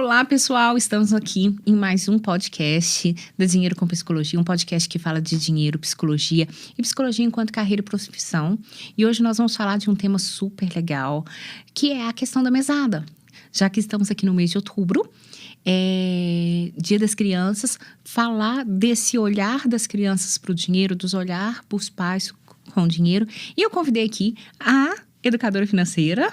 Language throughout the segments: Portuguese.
Olá, pessoal! Estamos aqui em mais um podcast da Dinheiro com Psicologia, um podcast que fala de dinheiro, psicologia e psicologia enquanto carreira e profissão. E hoje nós vamos falar de um tema super legal, que é a questão da mesada. Já que estamos aqui no mês de outubro, Dia das Crianças, falar desse olhar das crianças para o dinheiro, dos olhar para os pais com o dinheiro. E eu convidei aqui a educadora financeira,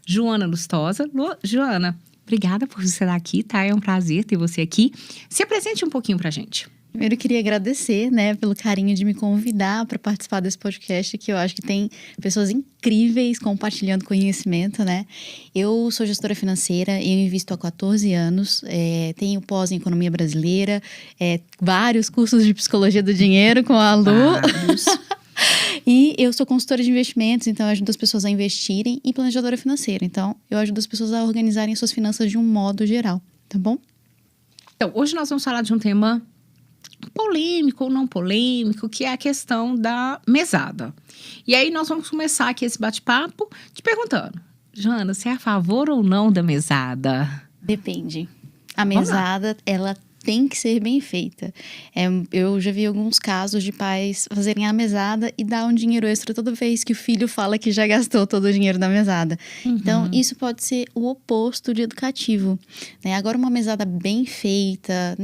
Joana Lustosa. Joana, obrigada por você estar aqui, tá? É um prazer ter você aqui. Se apresente um pouquinho pra gente. Primeiro, eu queria agradecer, pelo carinho de me convidar para participar desse podcast, que eu acho que tem pessoas incríveis compartilhando conhecimento, Eu sou gestora financeira, eu invisto há 14 anos, tenho pós em economia brasileira, vários cursos de psicologia do dinheiro com a Lu. Vários. E eu sou consultora de investimentos, então eu ajudo as pessoas a investirem, e planejadora financeira. Então, eu ajudo as pessoas a organizarem suas finanças de um modo geral, tá bom? Então, hoje nós vamos falar de um tema polêmico ou não polêmico, que é a questão da mesada. E aí nós vamos começar aqui esse bate-papo te perguntando, Joana, você é a favor ou não da mesada? Depende. A mesada, ela tem que ser bem feita. Eu já vi alguns casos de pais fazerem a mesada e dar um dinheiro extra toda vez que o filho fala que já gastou todo o dinheiro da mesada. Uhum. Então, isso pode ser o oposto de educativo. Agora, uma mesada bem feita,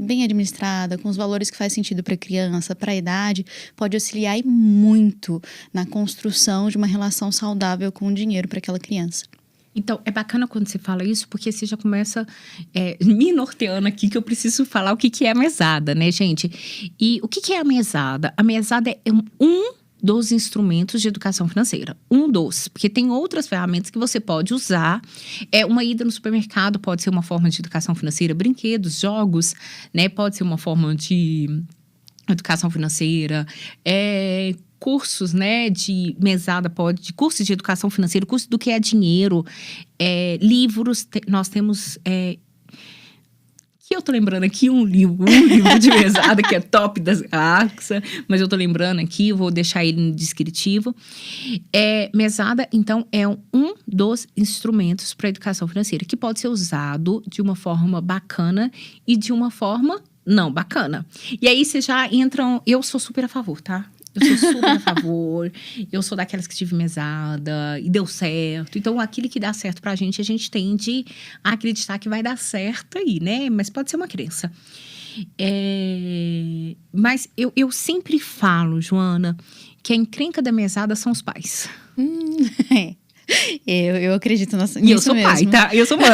bem administrada, com os valores que faz sentido para a criança, para a idade, pode auxiliar muito na construção de uma relação saudável com o dinheiro para aquela criança. Então, é bacana quando você fala isso, porque você já começa me norteando aqui, que eu preciso falar o que é a mesada, né, gente? E o que é a mesada? A mesada é um dos instrumentos de educação financeira. Porque tem outras ferramentas que você pode usar. Uma ida no supermercado pode ser uma forma de educação financeira, brinquedos, jogos, pode ser uma forma de educação financeira, cursos, de mesada, de cursos de educação financeira, curso do que é dinheiro, livros, nós temos, que eu tô lembrando aqui, um livro de mesada que é top das galáxias, mas eu tô lembrando aqui, vou deixar ele no descritivo. Mesada, então, é um dos instrumentos para educação financeira, que pode ser usado de uma forma bacana e de uma forma não bacana. E aí, vocês já entram, eu sou super a favor, tá? Eu sou super a favor, eu sou daquelas que tive mesada e deu certo. Então, aquilo que dá certo pra gente, a gente tende a acreditar que vai dar certo aí, Mas pode ser uma crença. Mas eu sempre falo, Joana, que a encrenca da mesada são os pais. Eu acredito nisso E eu sou mesmo. pai, tá? Eu sou mãe.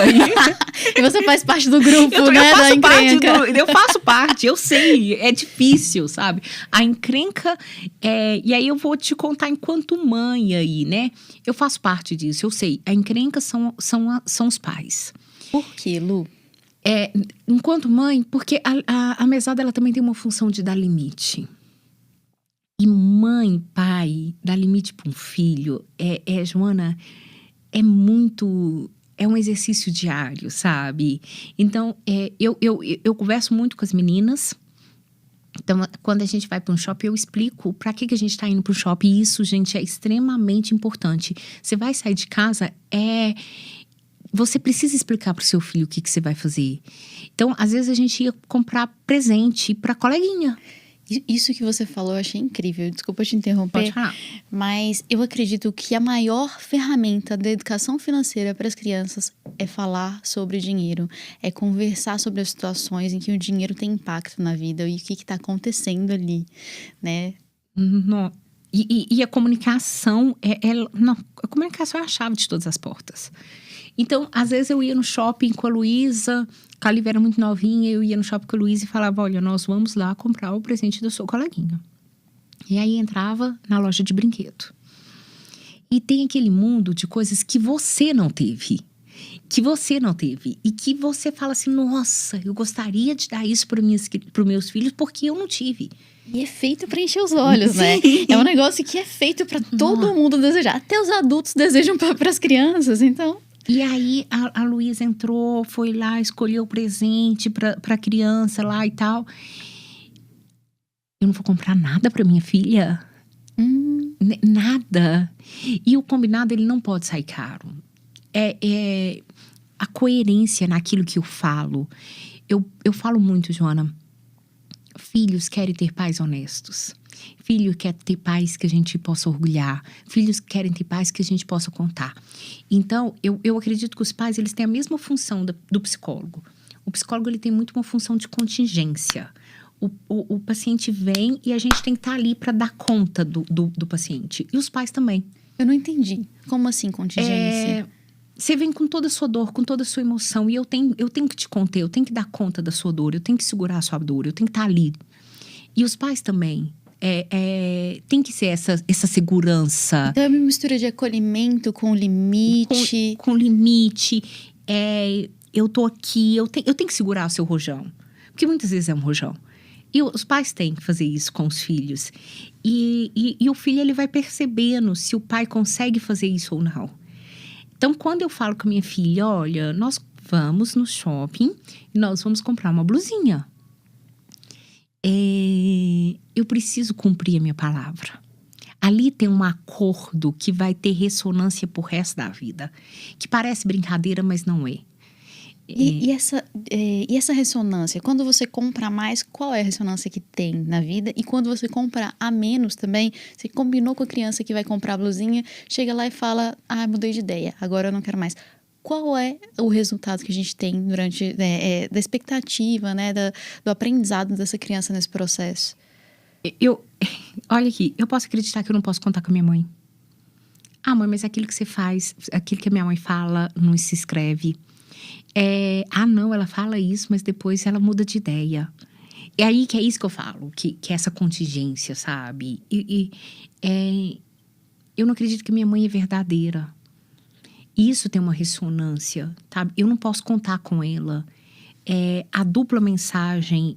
E você faz parte do grupo, Eu faço parte, eu sei, é difícil, sabe? A encrenca, e aí eu vou te contar enquanto mãe aí, Eu faço parte disso, eu sei. A encrenca são os pais. Por quê, Lu? Enquanto mãe, porque a mesada, ela também tem uma função de dar limite. E mãe, pai, dar limite para um filho, Joana, é um exercício diário, sabe? Então, eu converso muito com as meninas. Então, quando a gente vai para um shopping, eu explico para que a gente está indo para o shopping. E isso, gente, é extremamente importante. Você vai sair de casa, você precisa explicar para o seu filho o que você vai fazer. Então, às vezes a gente ia comprar presente para coleguinha. Isso que você falou eu achei incrível, desculpa te interromper. Pode falar. Mas eu acredito que a maior ferramenta da educação financeira para as crianças é falar sobre dinheiro, é conversar sobre as situações em que o dinheiro tem impacto na vida e o que está acontecendo ali, Não. E a comunicação, a comunicação é a chave de todas as portas. Então, às vezes eu ia no shopping com a Luísa, a Lívia era muito novinha, eu ia no shopping com a Luísa e falava, olha, nós vamos lá comprar o presente do seu coleguinha. E aí entrava na loja de brinquedo. E tem aquele mundo de coisas que você não teve. E que você fala assim, nossa, eu gostaria de dar isso para os meus filhos porque eu não tive. E é feito para encher os olhos, Sim. É um negócio que é feito para todo mundo desejar. Até os adultos desejam para as crianças, então... E aí, a Luísa entrou, foi lá, escolheu o presente pra criança lá e tal. Eu não vou comprar nada pra minha filha? Nada. E o combinado, ele não pode sair caro. a coerência naquilo que eu falo. Eu falo muito, Joana, filhos querem ter pais honestos. Filho quer ter pais que a gente possa orgulhar. Filhos querem ter pais que a gente possa contar. Então, eu acredito que os pais, eles têm a mesma função do psicólogo. O psicólogo, ele tem muito uma função de contingência. O paciente vem e a gente tem que estar ali para dar conta do paciente. E os pais também. Eu não entendi. Como assim contingência? Você vem com toda a sua dor, com toda a sua emoção. E eu tenho que te conter, eu tenho que dar conta da sua dor. Eu tenho que segurar a sua dor, eu tenho que estar ali. E os pais também. Tem que ser essa segurança. Então é uma mistura de acolhimento com limite. Com limite. Eu tô aqui, eu tenho que segurar o seu rojão. Porque muitas vezes é um rojão. E os pais têm que fazer isso com os filhos. E o filho, ele vai percebendo se o pai consegue fazer isso ou não. Então, quando eu falo com a minha filha, olha, nós vamos no shopping e nós vamos comprar uma blusinha. Eu preciso cumprir a minha palavra. Ali tem um acordo que vai ter ressonância pro resto da vida. Que parece brincadeira, mas não é. E essa ressonância, quando você compra mais, qual é a ressonância que tem na vida? E quando você compra a menos também, você combinou com a criança que vai comprar a blusinha, chega lá e fala, mudei de ideia, agora eu não quero mais. Qual é o resultado que a gente tem durante, da expectativa, né, do aprendizado dessa criança nesse processo? Olha aqui, eu posso acreditar que eu não posso contar com a minha mãe. Mãe, mas aquilo que você faz, aquilo que a minha mãe fala, não se escreve. Não, ela fala isso, mas depois ela muda de ideia. É aí que é isso que eu falo, que é essa contingência, sabe? Eu não acredito que minha mãe é verdadeira. Isso tem uma ressonância, sabe? Eu não posso contar com ela. A dupla mensagem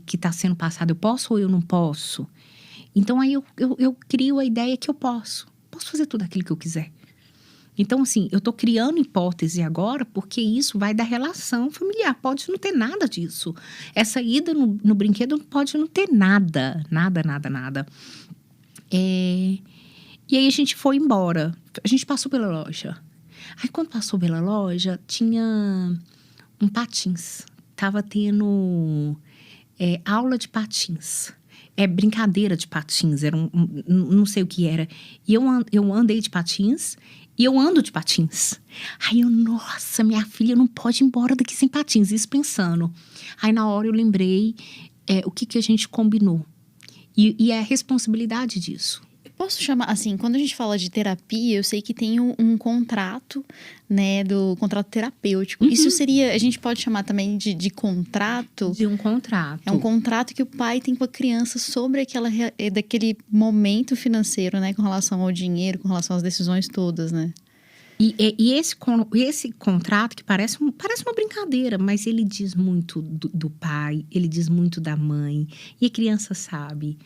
que está sendo passada, eu posso ou eu não posso? Então, aí eu crio a ideia que eu posso. Posso fazer tudo aquilo que eu quiser. Então, assim, eu tô criando hipótese agora porque isso vai da relação familiar. Pode não ter nada disso. Essa ida no brinquedo pode não ter nada. Nada. E aí a gente foi embora. A gente passou pela loja. Aí quando passou pela loja, tinha um patins. Tava tendo aula de patins. Brincadeira de patins. Era não sei o que era. E eu andei de patins. E eu ando de patins. Aí nossa, minha filha não pode ir embora daqui sem patins. Isso pensando. Aí na hora eu lembrei o que a gente combinou. E a responsabilidade disso. Posso chamar, assim, quando a gente fala de terapia, eu sei que tem um contrato, né, do contrato terapêutico. Uhum. Isso seria, a gente pode chamar também de contrato? De um contrato. É um contrato que o pai tem com a criança sobre daquele momento financeiro, né, com relação ao dinheiro, com relação às decisões todas, né? E esse contrato que parece uma brincadeira, mas ele diz muito do pai, ele diz muito da mãe. E a criança sabe?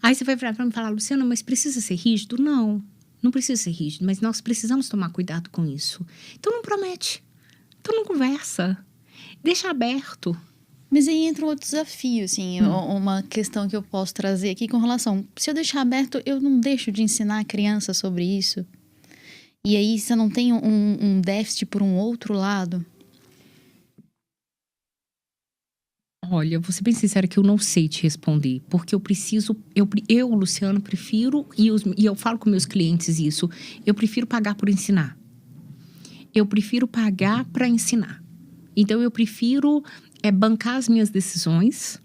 Aí você vai virar pra mim e falar, Luciana, mas precisa ser rígido? Não precisa ser rígido, mas nós precisamos tomar cuidado com isso. Então não promete, então não conversa, deixa aberto. Mas aí entra um outro desafio, assim, uma questão que eu posso trazer aqui com relação... Se eu deixar aberto, eu não deixo de ensinar a criança sobre isso? E aí, você não tem um déficit por um outro lado? Olha, vou ser bem sincera que eu não sei te responder. Porque eu, Luciano, prefiro... E eu falo com meus clientes isso. Eu prefiro pagar por ensinar. Eu prefiro pagar para ensinar. Então, eu prefiro bancar as minhas decisões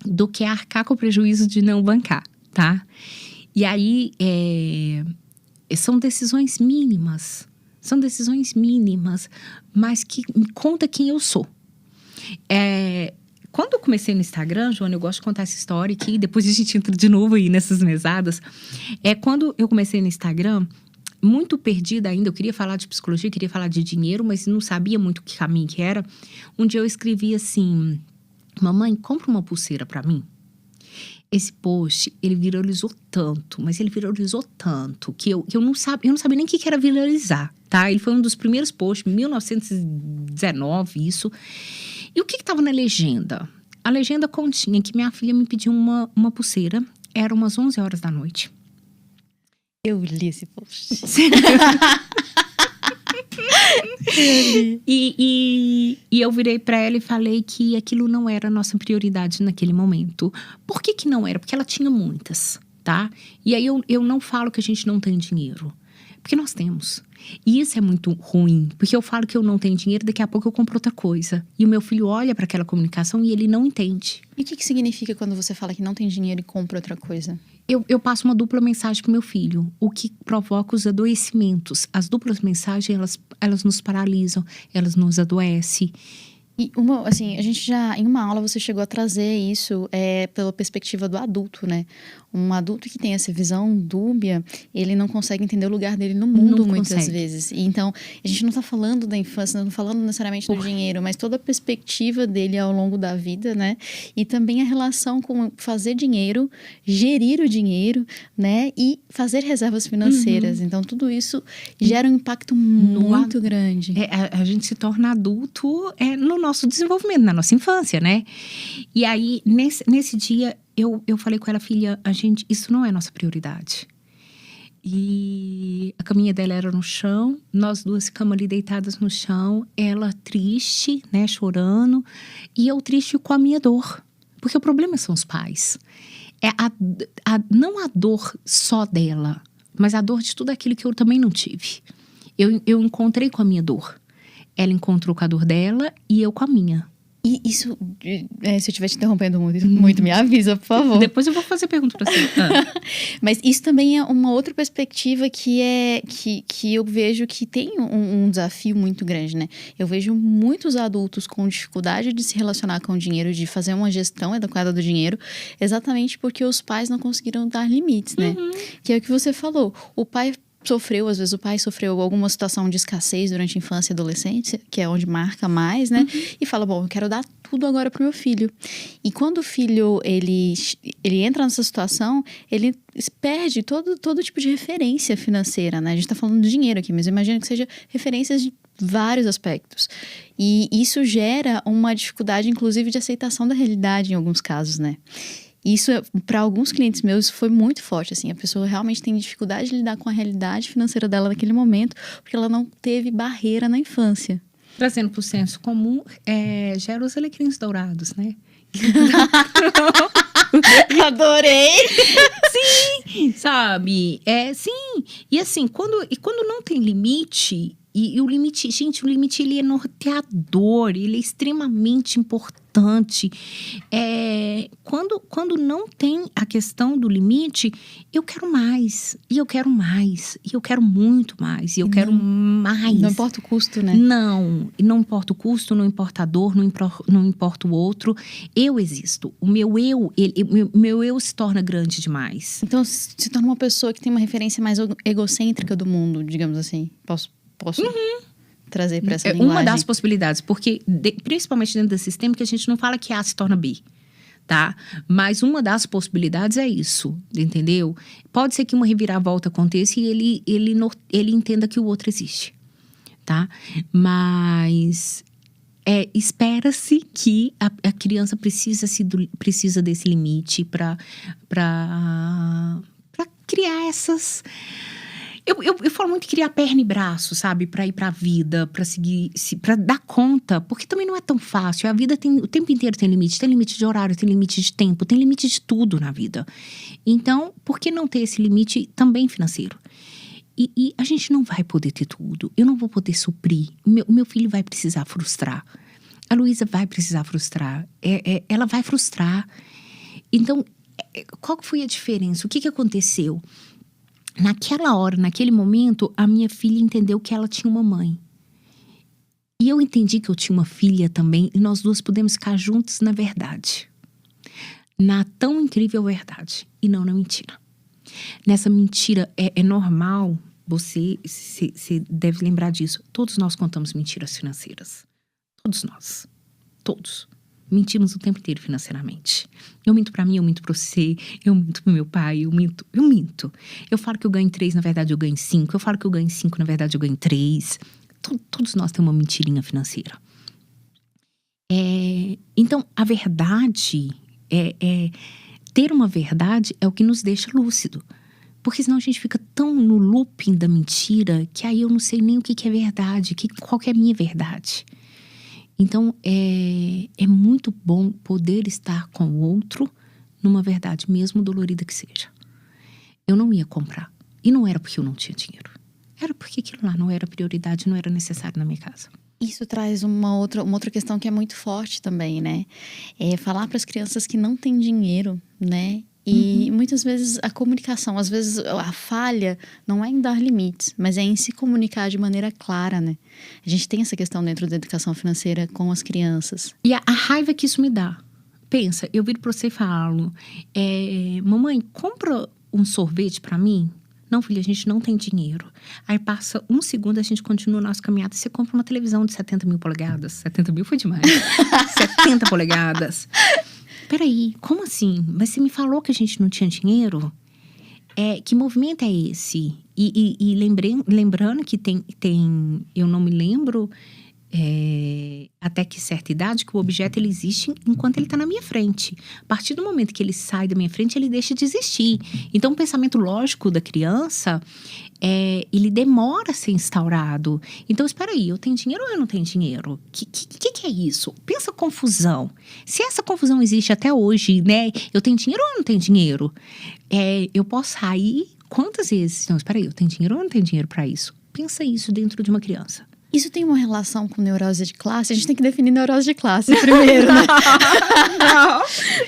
do que arcar com o prejuízo de não bancar, tá? E aí, são decisões mínimas. Mas que me conta quem eu sou. Quando eu comecei no Instagram, Joana, eu gosto de contar essa história aqui, depois a gente entra de novo aí nessas mesadas. Quando eu comecei no Instagram, muito perdida ainda, eu queria falar de psicologia, queria falar de dinheiro, mas não sabia muito que caminho que era. Um dia eu escrevi assim, mamãe, compra uma pulseira pra mim. Esse post, ele viralizou tanto, que eu não sabia nem o que era viralizar, tá? Ele foi um dos primeiros posts, 1919, isso. E o que estava na legenda? A legenda continha que minha filha me pediu uma pulseira, era umas 11 horas da noite. Eu li esse post. E eu virei pra ela e falei que aquilo não era a nossa prioridade naquele momento. Por que que não era? Porque ela tinha muitas, tá? E aí eu não falo que a gente não tem dinheiro. Porque nós temos. E isso é muito ruim. Porque eu falo que eu não tenho dinheiro, daqui a pouco eu compro outra coisa. E o meu filho olha para aquela comunicação e ele não entende. E o que significa quando você fala que não tem dinheiro e compra outra coisa? Eu passo uma dupla mensagem pro meu filho. O que provoca os adoecimentos. As duplas mensagens, elas nos paralisam. Elas nos adoecem. E assim, a gente já, em uma aula você chegou a trazer isso pela perspectiva do adulto, né? Um adulto que tem essa visão dúbia, ele não consegue entender o lugar dele no mundo Não muitas consegue. vezes. E então, a gente não tá falando da infância, não tá falando necessariamente do dinheiro, mas toda a perspectiva dele ao longo da vida, né? E também a relação com fazer dinheiro, gerir o dinheiro, né? E fazer reservas financeiras. Então, tudo isso gera um impacto muito grande. A gente se torna adulto no nosso desenvolvimento, na nossa infância, né? E aí, nesse dia, eu falei com ela, filha, isso não é nossa prioridade. E a caminha dela era no chão, nós duas ficamos ali deitadas no chão, ela triste, né, chorando, e eu triste com a minha dor. Porque o problema são os pais. Não a dor só dela, mas a dor de tudo aquilo que eu também não tive. Eu encontrei com a minha dor. Ela encontrou com a dor dela e eu com a minha. E isso, se eu estiver te interrompendo muito, me avisa, por favor. Depois eu vou fazer pergunta pra você. Mas isso também é uma outra perspectiva que eu vejo que tem um desafio muito grande, né? Eu vejo muitos adultos com dificuldade de se relacionar com o dinheiro, de fazer uma gestão adequada do dinheiro, exatamente porque os pais não conseguiram dar limites, né? Que é o que você falou. Às vezes o pai sofreu alguma situação de escassez durante a infância e adolescência, que é onde marca mais, né? E fala, bom, eu quero dar tudo agora pro meu filho. E quando o filho, ele entra nessa situação, ele perde todo tipo de referência financeira, né? A gente tá falando de dinheiro aqui, mas eu imagino que seja referências de vários aspectos. E isso gera uma dificuldade, inclusive, de aceitação da realidade em alguns casos, né? Isso, para alguns clientes meus, foi muito forte, assim. A pessoa realmente tem dificuldade de lidar com a realidade financeira dela naquele momento, porque ela não teve barreira na infância. Trazendo para o senso comum, gera os alecrins dourados, né? Adorei! Sim, sabe? Sim. E assim, quando não tem limite... E o limite, gente, ele é norteador, ele é extremamente importante. Quando não tem a questão do limite, eu quero mais, e eu quero mais, e eu quero muito mais, e eu quero mais. Não importa o custo, né? Não importa o custo, não importa a dor, não importa o outro. Eu existo. O meu eu se torna grande demais. Então, se torna uma pessoa que tem uma referência mais egocêntrica do mundo, digamos assim. Posso trazer para essa linguagem? Uma das possibilidades, porque principalmente dentro do sistema, que a gente não fala que A se torna B, tá? Mas uma das possibilidades é isso, entendeu? Pode ser que uma reviravolta aconteça e ele entenda que o outro existe, tá? Mas espera-se que a criança precisa desse limite para criar essas... Eu falo muito de criar perna e braço, sabe? Pra ir pra vida, pra seguir, pra dar conta. Porque também não é tão fácil. A vida o tempo inteiro tem limite. Tem limite de horário, tem limite de tempo, tem limite de tudo na vida. Então, por que não ter esse limite também financeiro? E a gente não vai poder ter tudo. Eu não vou poder suprir. O meu filho vai precisar frustrar. A Luísa vai precisar frustrar. Ela vai frustrar. Então, qual que foi a diferença? O que aconteceu? Naquela hora, naquele momento, a minha filha entendeu que ela tinha uma mãe. E eu entendi que eu tinha uma filha também. E nós duas pudemos ficar juntos na verdade. Na tão incrível verdade. E não na mentira. Nessa mentira, é normal, você deve lembrar disso. Todos nós contamos mentiras financeiras. Todos nós. Todos. Mentimos o tempo inteiro financeiramente. Eu minto pra mim, eu minto pra você, eu minto pro meu pai, eu minto. Eu falo que eu ganho 3, na verdade eu ganho 5. Eu falo que eu ganho 5, na verdade eu ganho 3. Todos nós temos uma mentirinha financeira. Então, a verdade, ter uma verdade é o que nos deixa lúcido. Porque senão a gente fica tão no looping da mentira que aí eu não sei nem o que é verdade, qual que é a minha verdade. Então, é muito bom poder estar com o outro numa verdade, mesmo dolorida que seja. Eu não ia comprar. E não era porque eu não tinha dinheiro. Era porque aquilo lá não era prioridade, não era necessário na minha casa. Isso traz uma outra questão que é muito forte também, né? É falar para as crianças que não têm dinheiro, né? E muitas vezes a comunicação, às vezes a falha não é em dar limites, mas é em se comunicar de maneira clara, né? A gente tem essa questão dentro da educação financeira com as crianças. E a raiva que isso me dá. Pensa, eu viro pra você e falo, mamãe, compra um sorvete pra mim? Não, filha, a gente não tem dinheiro. Aí passa um segundo, a gente continua a nossa caminhada. Você compra uma televisão de 70 mil polegadas. 70 mil foi demais. 70 polegadas. Peraí, como assim? Mas você me falou que a gente não tinha dinheiro? Que movimento é esse? E lembrando que tem, eu não me lembro até que certa idade que o objeto ele existe enquanto ele está na minha frente. A partir do momento que ele sai da minha frente, ele deixa de existir. Então, o pensamento lógico da criança, ele demora a ser instaurado. Então, espera aí, eu tenho dinheiro ou eu não tenho dinheiro? Que é isso? Pensa confusão. Se essa confusão existe até hoje, né? Eu tenho dinheiro ou eu não tenho dinheiro? Eu posso sair quantas vezes? Não, espera aí, eu tenho dinheiro ou eu não tenho dinheiro para isso? Pensa isso dentro de uma criança. Isso tem uma relação com neurose de classe? A gente tem que definir neurose de classe primeiro, né?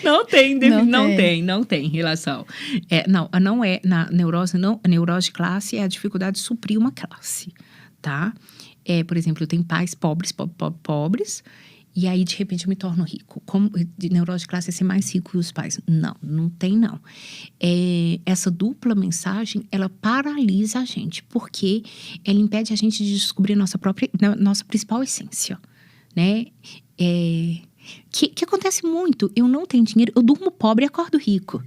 Não tem relação. Não é na neurose, não. A neurose de classe é a dificuldade de suprir uma classe, tá? Por exemplo, eu tenho pais pobres, e aí, de repente, eu me torno rico. Como de neurose de classe é ser mais rico que os pais? Não tem, não. Essa dupla mensagem, ela paralisa a gente, porque ela impede a gente de descobrir a nossa principal essência, né? Que acontece muito. Eu não tenho dinheiro, eu durmo pobre e acordo rico.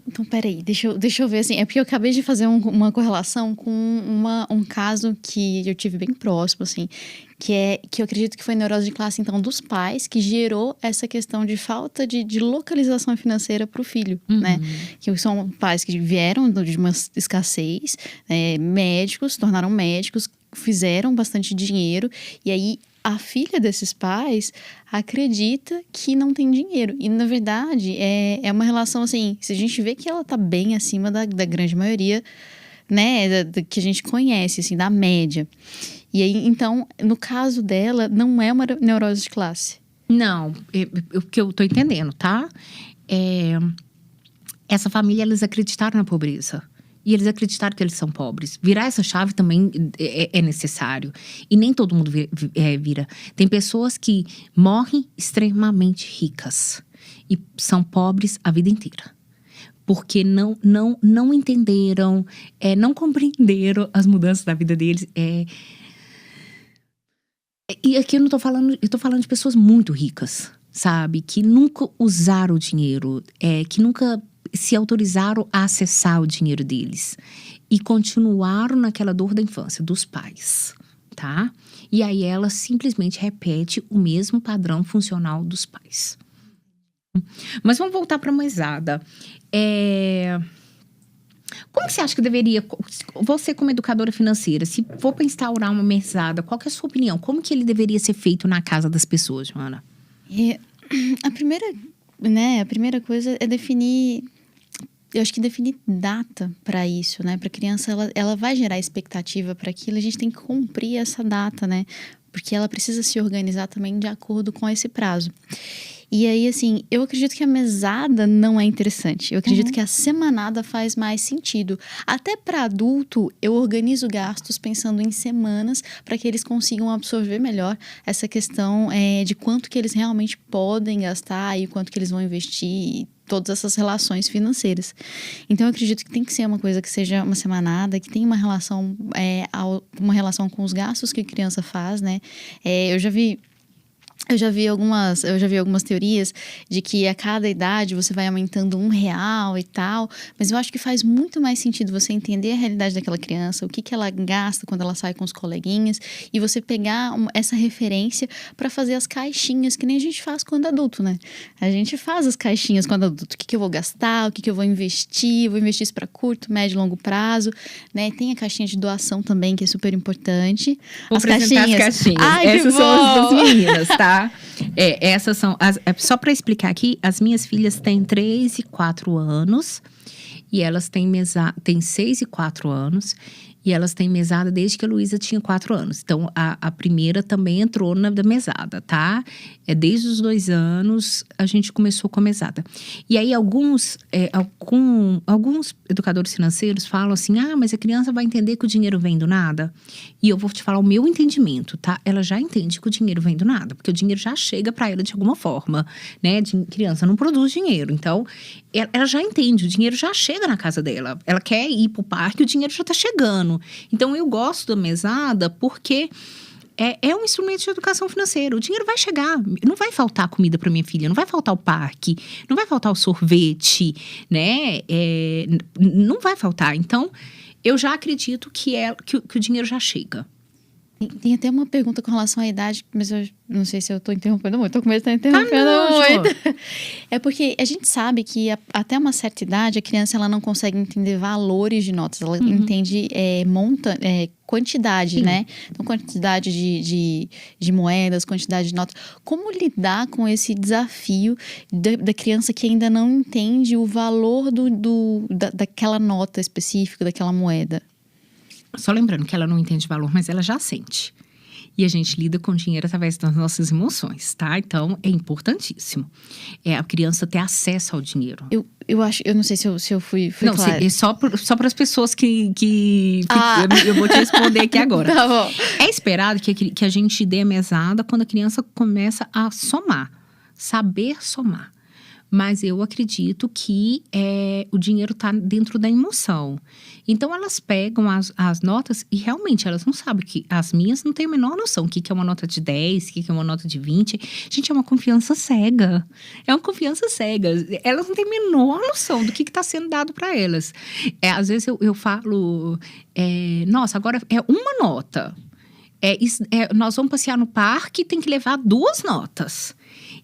Então, peraí, deixa eu ver assim. É porque eu acabei de fazer uma correlação com um caso que eu tive bem próximo, assim, que eu acredito que foi neurose de classe, então, dos pais, que gerou essa questão de falta de localização financeira para o filho, né? Que são pais que vieram de uma escassez, médicos, se tornaram médicos, fizeram bastante dinheiro, e aí a filha desses pais acredita que não tem dinheiro. E, na verdade, é uma relação assim, se a gente vê que ela tá bem acima da grande maioria, né, que a gente conhece, assim, da média. E aí, então, no caso dela, não é uma neurose de classe. Não, o que eu tô entendendo, tá? Essa família, eles acreditaram na pobreza. E eles acreditaram que eles são pobres. Virar essa chave também é necessário. E nem todo mundo vira. Tem pessoas que morrem extremamente ricas. E são pobres a vida inteira. Porque não entenderam, não compreenderam as mudanças da vida deles. E aqui eu tô falando de pessoas muito ricas, sabe? Que nunca usaram o dinheiro, que nunca se autorizaram a acessar o dinheiro deles e continuaram naquela dor da infância dos pais, tá? E aí ela simplesmente repete o mesmo padrão funcional dos pais. Mas vamos voltar para a mesada. Como que você acha que deveria, você como educadora financeira, se for para instaurar uma mesada, qual que é a sua opinião? Como que ele deveria ser feito na casa das pessoas, Joana? A primeira coisa é definir. Eu acho que definir data para isso, né? Para a criança, ela vai gerar expectativa para aquilo. A gente tem que cumprir essa data, né? Porque ela precisa se organizar também de acordo com esse prazo. E aí, assim, eu acredito que a mesada não é interessante. Eu acredito que a semanada faz mais sentido. Até para adulto, eu organizo gastos pensando em semanas para que eles consigam absorver melhor essa questão de quanto que eles realmente podem gastar e quanto que eles vão investir, todas essas relações financeiras. Então, eu acredito que tem que ser uma coisa que seja uma semanada, que tenha uma relação com os gastos que a criança faz, né? Eu já vi Eu já vi algumas teorias de que a cada idade você vai aumentando R$ 1 e tal, mas eu acho que faz muito mais sentido você entender a realidade daquela criança, o que ela gasta quando ela sai com os coleguinhas, e você pegar essa referência para fazer as caixinhas, que nem a gente faz quando adulto, né? A gente faz as caixinhas quando adulto, o que eu vou gastar, o que eu vou investir isso para curto, médio e longo prazo, né? Tem a caixinha de doação também, que é super importante. Vou apresentar as caixinhas. Ai, essas são as das meninas, tá? Essas são só para explicar aqui, as minhas filhas têm 3 e 4 anos e elas têm 6 e 4 anos e elas têm mesada desde que a Luísa tinha 4 anos. Então, a primeira também entrou na da mesada, tá? Desde os 2 anos, a gente começou com a mesada. E aí, alguns educadores financeiros falam assim, mas a criança vai entender que o dinheiro vem do nada? E eu vou te falar o meu entendimento, tá? Ela já entende que o dinheiro vem do nada, porque o dinheiro já chega para ela de alguma forma, né? Criança não produz dinheiro, então ela já entende, o dinheiro já chega na casa dela. Ela quer ir pro parque, o dinheiro já tá chegando. Então, eu gosto da mesada porque é um instrumento de educação financeira. O dinheiro vai chegar. Não vai faltar comida para minha filha, não vai faltar o parque, não vai faltar o sorvete, né? Não vai faltar. Então, eu já acredito que o dinheiro já chega. Tem até uma pergunta com relação à idade, mas eu não sei se eu tô interrompendo muito. Tô com medo de estar interrompendo muito. É porque a gente sabe que até uma certa idade, a criança ela não consegue entender valores de notas. Ela entende quantidade, né? Então, quantidade de moedas, quantidade de notas. Como lidar com esse desafio da criança que ainda não entende o valor daquela nota específica, daquela moeda? Só lembrando que ela não entende valor, mas ela já sente. E a gente lida com dinheiro através das nossas emoções, tá? Então, é importantíssimo. A criança ter acesso ao dinheiro. Eu acho, eu não sei se eu fui não, clara. Não, só para as pessoas que eu vou te responder aqui agora. Tá bom. É esperado que a gente dê a mesada quando a criança começa a somar. Saber somar. Mas eu acredito que o dinheiro está dentro da emoção. Então, elas pegam as notas e realmente elas não sabem que as minhas não têm a menor noção. O que é uma nota de 10, o que é uma nota de 20. Gente, é uma confiança cega. É uma confiança cega. Elas não têm a menor noção do que está sendo dado para elas. Às vezes eu falo, nossa, agora é uma nota. Nós vamos passear no parque e tem que levar 2 notas.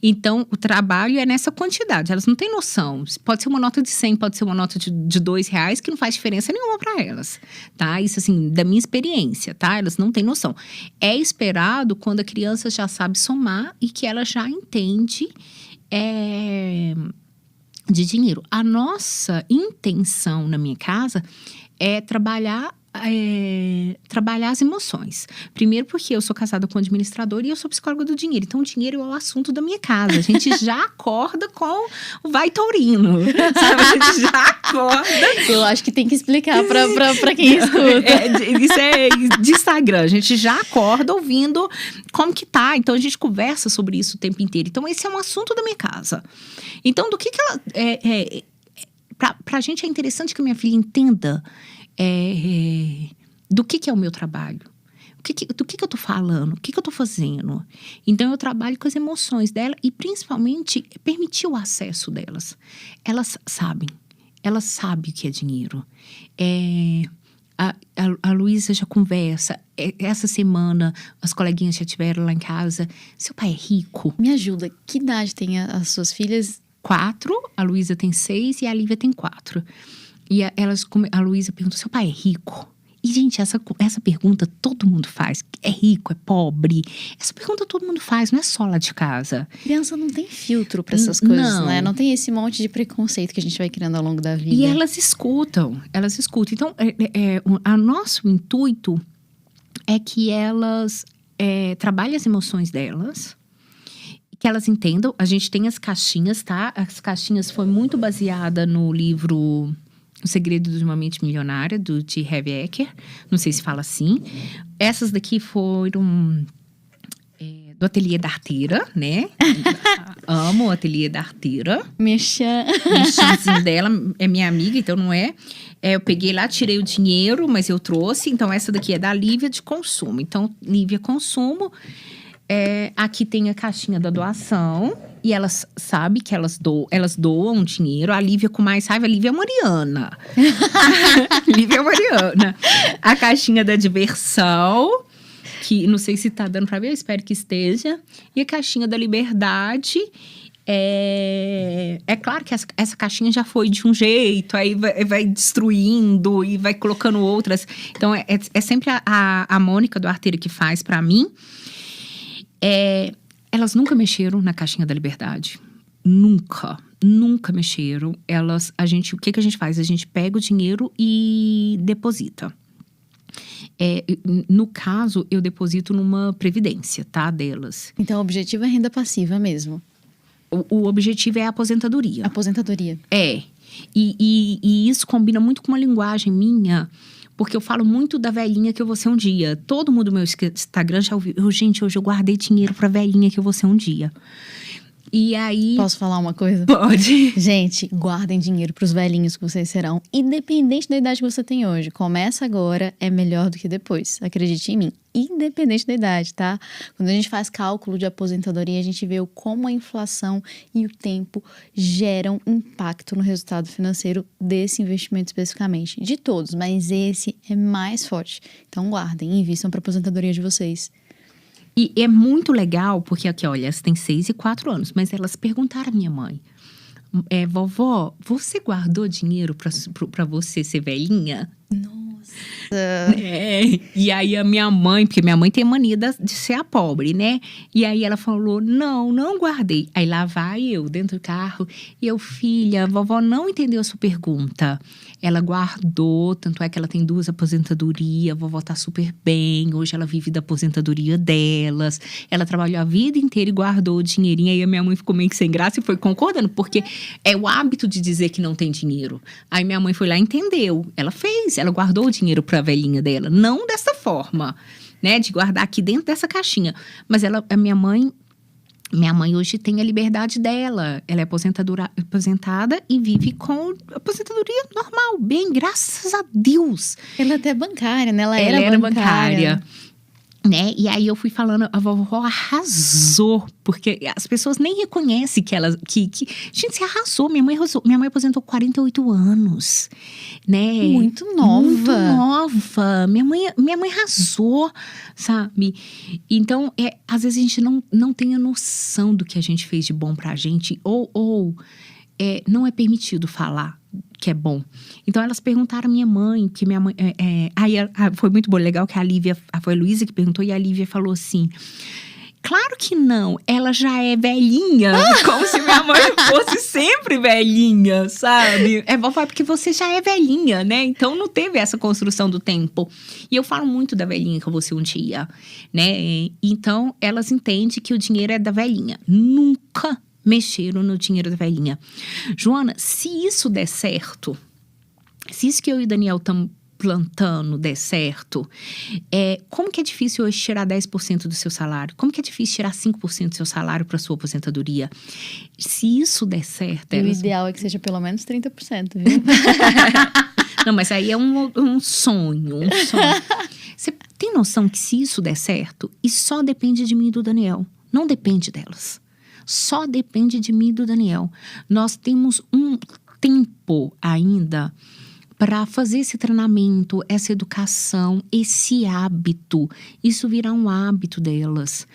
Então, o trabalho é nessa quantidade. Elas não têm noção. Pode ser uma nota de 100, pode ser uma nota de R$2, que não faz diferença nenhuma para elas, tá? Isso, assim, da minha experiência, tá? Elas não têm noção. É esperado quando a criança já sabe somar e que ela já entende de dinheiro. A nossa intenção na minha casa é trabalhar as emoções. Primeiro porque eu sou casada com um administrador e eu sou psicóloga do dinheiro. Então, o dinheiro é o assunto da minha casa. A gente já acorda com o vai taurino. Sabe? A gente já acorda. Eu acho que tem que explicar pra quem escuta. Isso é de Instagram. A gente já acorda ouvindo como que tá. Então, a gente conversa sobre isso o tempo inteiro. Então, esse é um assunto da minha casa. Então, do que ela... Pra gente é interessante que a minha filha entenda do que é o meu trabalho. Do que eu tô falando? O que eu tô fazendo? Então, eu trabalho com as emoções dela e, principalmente, permitir o acesso delas. Elas sabem. Elas sabem o que é dinheiro. A Luísa já conversa. Essa semana, as coleguinhas já estiveram lá em casa. Seu pai é rico? Me ajuda. Que idade tem as suas filhas? 4. A Luísa tem 6 e a Lívia tem 4. E a Luísa perguntou, seu pai é rico? E, gente, essa pergunta todo mundo faz. É rico, é pobre? Essa pergunta todo mundo faz, não é só lá de casa. Criança não tem filtro para essas coisas, né? Não tem esse monte de preconceito que a gente vai criando ao longo da vida. E elas escutam. Então, o nosso intuito é que elas trabalhem as emoções delas, que elas entendam. A gente tem as caixinhas, tá? As caixinhas foi muito baseada no livro O Segredo de uma Mente Milionária, de Harry Eker. Não sei se fala assim. Essas daqui foram do Ateliê da Arteira, né? Amo o Ateliê da Arteira. Mexãzinho dela é minha amiga, então não é. Eu peguei lá, tirei o dinheiro, mas eu trouxe. Então, essa daqui é da Lívia de consumo. Então, Lívia Consumo. aqui tem a caixinha da doação. E elas sabem que elas doam dinheiro. A Lívia com mais raiva, a Lívia é Mariana. Lívia é Mariana. A caixinha da diversão, que não sei se tá dando pra ver, eu espero que esteja. E a caixinha da liberdade. É claro que essa caixinha já foi de um jeito, aí vai destruindo e vai colocando outras. Então, é sempre a Mônica do Arteira que faz pra mim. Elas nunca mexeram na caixinha da liberdade. Nunca mexeram. O que a gente faz? A gente pega o dinheiro e deposita. No caso, eu deposito numa previdência, tá? Delas. Então, o objetivo é renda passiva mesmo. O objetivo é a aposentadoria. Aposentadoria. E isso combina muito com uma linguagem minha, porque eu falo muito da velhinha que eu vou ser um dia. Todo mundo no meu Instagram já ouviu. Gente, hoje eu guardei dinheiro pra velhinha que eu vou ser um dia. E aí... Posso falar uma coisa? Pode. Gente, guardem dinheiro pros velhinhos que vocês serão, independente da idade que você tem hoje. Começa agora, é melhor do que depois. Acredite em mim. Independente da idade, tá? Quando a gente faz cálculo de aposentadoria, a gente vê como a inflação e o tempo geram impacto no resultado financeiro desse investimento especificamente. De todos, mas esse é mais forte. Então guardem, invistam para a aposentadoria de vocês. E é muito legal, porque aqui, olha, elas têm 6 e 4 anos, mas elas perguntaram à minha mãe: vovó, você guardou dinheiro pra você ser velhinha? Nossa. E aí a minha mãe, porque minha mãe tem mania de ser a pobre, né? E aí ela falou, não guardei. Aí lá vai eu, dentro do carro, e eu, filha, a vovó não entendeu a sua pergunta. Ela guardou, tanto é que ela tem 2 aposentadorias, a vovó tá super bem, hoje ela vive da aposentadoria delas. Ela trabalhou a vida inteira e guardou o dinheirinho, aí a minha mãe ficou meio que sem graça e foi concordando, porque é o hábito de dizer que não tem dinheiro. Aí minha mãe foi lá e entendeu, ela guardou o dinheiro pra velhinha dela, não dessa forma, né, de guardar aqui dentro dessa caixinha, mas a minha mãe hoje tem a liberdade dela, ela é aposentada e vive com aposentadoria normal, bem, graças a Deus. Ela é até bancária, né, ela era bancária. Né? E aí eu fui falando, a vovó arrasou, porque as pessoas nem reconhecem que ela... Gente, você arrasou, minha mãe aposentou 48 anos, né? Muito nova. Minha mãe arrasou, sabe? Então, às vezes a gente não tem a noção do que a gente fez de bom pra gente, ou não é permitido falar que é bom. Então, elas perguntaram à minha mãe, que minha mãe... Aí foi muito bom, legal que foi a Luísa que perguntou, e a Lívia falou assim, claro que não, ela já é velhinha, como se minha mãe fosse sempre velhinha, sabe? Vovó, porque você já é velhinha, né? Então, não teve essa construção do tempo. E eu falo muito da velhinha que eu vou ser um dia, né? Então, elas entendem que o dinheiro é da velhinha. Nunca mexeram no dinheiro da velhinha. Joana, se isso der certo, se isso que eu e o Daniel estamos plantando der certo, como que é difícil hoje tirar 10% do seu salário? Como que é difícil tirar 5% do seu salário para sua aposentadoria? Se isso der certo... O ideal é que seja pelo menos 30%, viu? Não, mas aí é um sonho. Você tem noção que se isso der certo, e só depende de mim e do Daniel, não depende delas. Só depende de mim e do Daniel. Nós temos um tempo ainda para fazer esse treinamento, essa educação, esse hábito. Isso virá um hábito delas.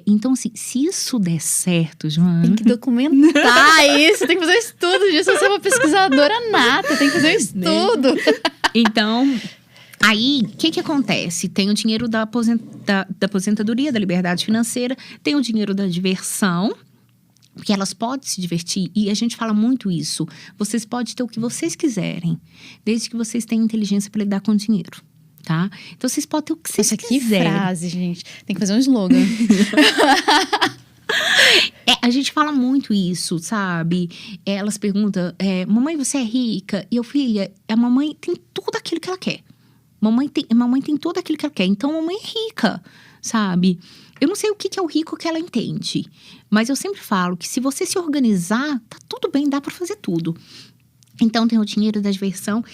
Então, assim, se isso der certo, Joana... Tem que documentar isso, tem que fazer um estudo disso. Você é uma pesquisadora nata, tem que fazer um estudo. Né? Então... Aí, o que acontece? Tem o dinheiro da aposentadoria, da liberdade financeira, tem o dinheiro da diversão, porque elas podem se divertir, e a gente fala muito isso. Vocês podem ter o que vocês quiserem, desde que vocês tenham inteligência para lidar com o dinheiro, tá? Então, vocês podem ter o que vocês quiserem. Que frase, gente. Tem que fazer um slogan. A gente fala muito isso, sabe? Elas perguntam, mamãe, você é rica? E eu, filha, a mamãe tem tudo aquilo que ela quer. Mamãe tem tudo aquilo que ela quer, então a mamãe é rica, sabe? Eu não sei o que é o rico que ela entende, mas eu sempre falo que se você se organizar, tá tudo bem, dá pra fazer tudo. Então tem o dinheiro da diversão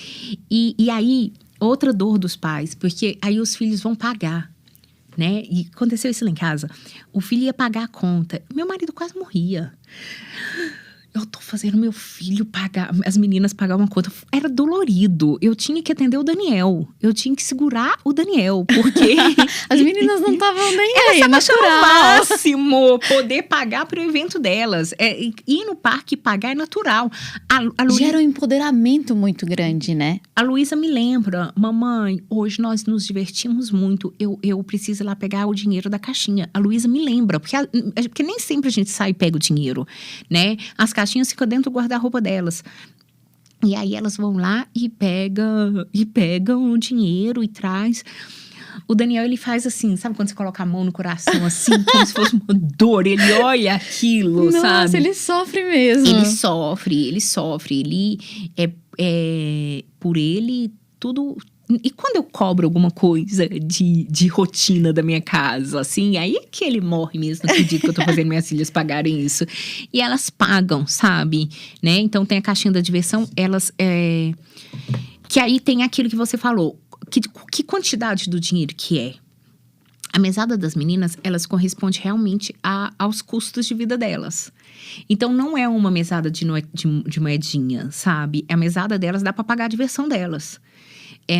e aí, outra dor dos pais, porque aí os filhos vão pagar, né? E aconteceu isso lá em casa. O filho ia pagar a conta. Meu marido quase morria. Eu tô fazendo meu filho pagar, as meninas pagar uma conta. Era dolorido. Eu tinha que atender o Daniel. Eu tinha que segurar o Daniel, porque As meninas não estavam nem elas aí, estavam achando o natural. máximo poder pagar pro evento delas. Ir no parque e pagar é natural. Gera um empoderamento muito grande, né? A Luísa me lembra, mamãe, hoje nós nos divertimos muito, eu preciso ir lá pegar o dinheiro da caixinha. A Luísa me lembra, porque nem sempre a gente sai e pega o dinheiro, né? As caixinhas ficam dentro do guarda-roupa delas. E aí elas vão lá e pegam o dinheiro e traz. O Daniel, ele faz assim, sabe quando você coloca a mão no coração assim, como se fosse uma dor, ele olha aquilo, Nossa, sabe? ele sofre mesmo. Ele sofre, por ele, tudo. E quando eu cobro alguma coisa de rotina da minha casa, assim, aí é que ele morre mesmo, não acredito que eu tô fazendo minhas filhas pagarem isso. E elas pagam, sabe? Né? Então tem a caixinha da diversão, elas. Que aí tem aquilo que você falou. Que quantidade do dinheiro que é? A mesada das meninas, elas correspondem realmente aos custos de vida delas. Então, não é uma mesada de moedinha, sabe? A mesada delas dá para pagar a diversão delas.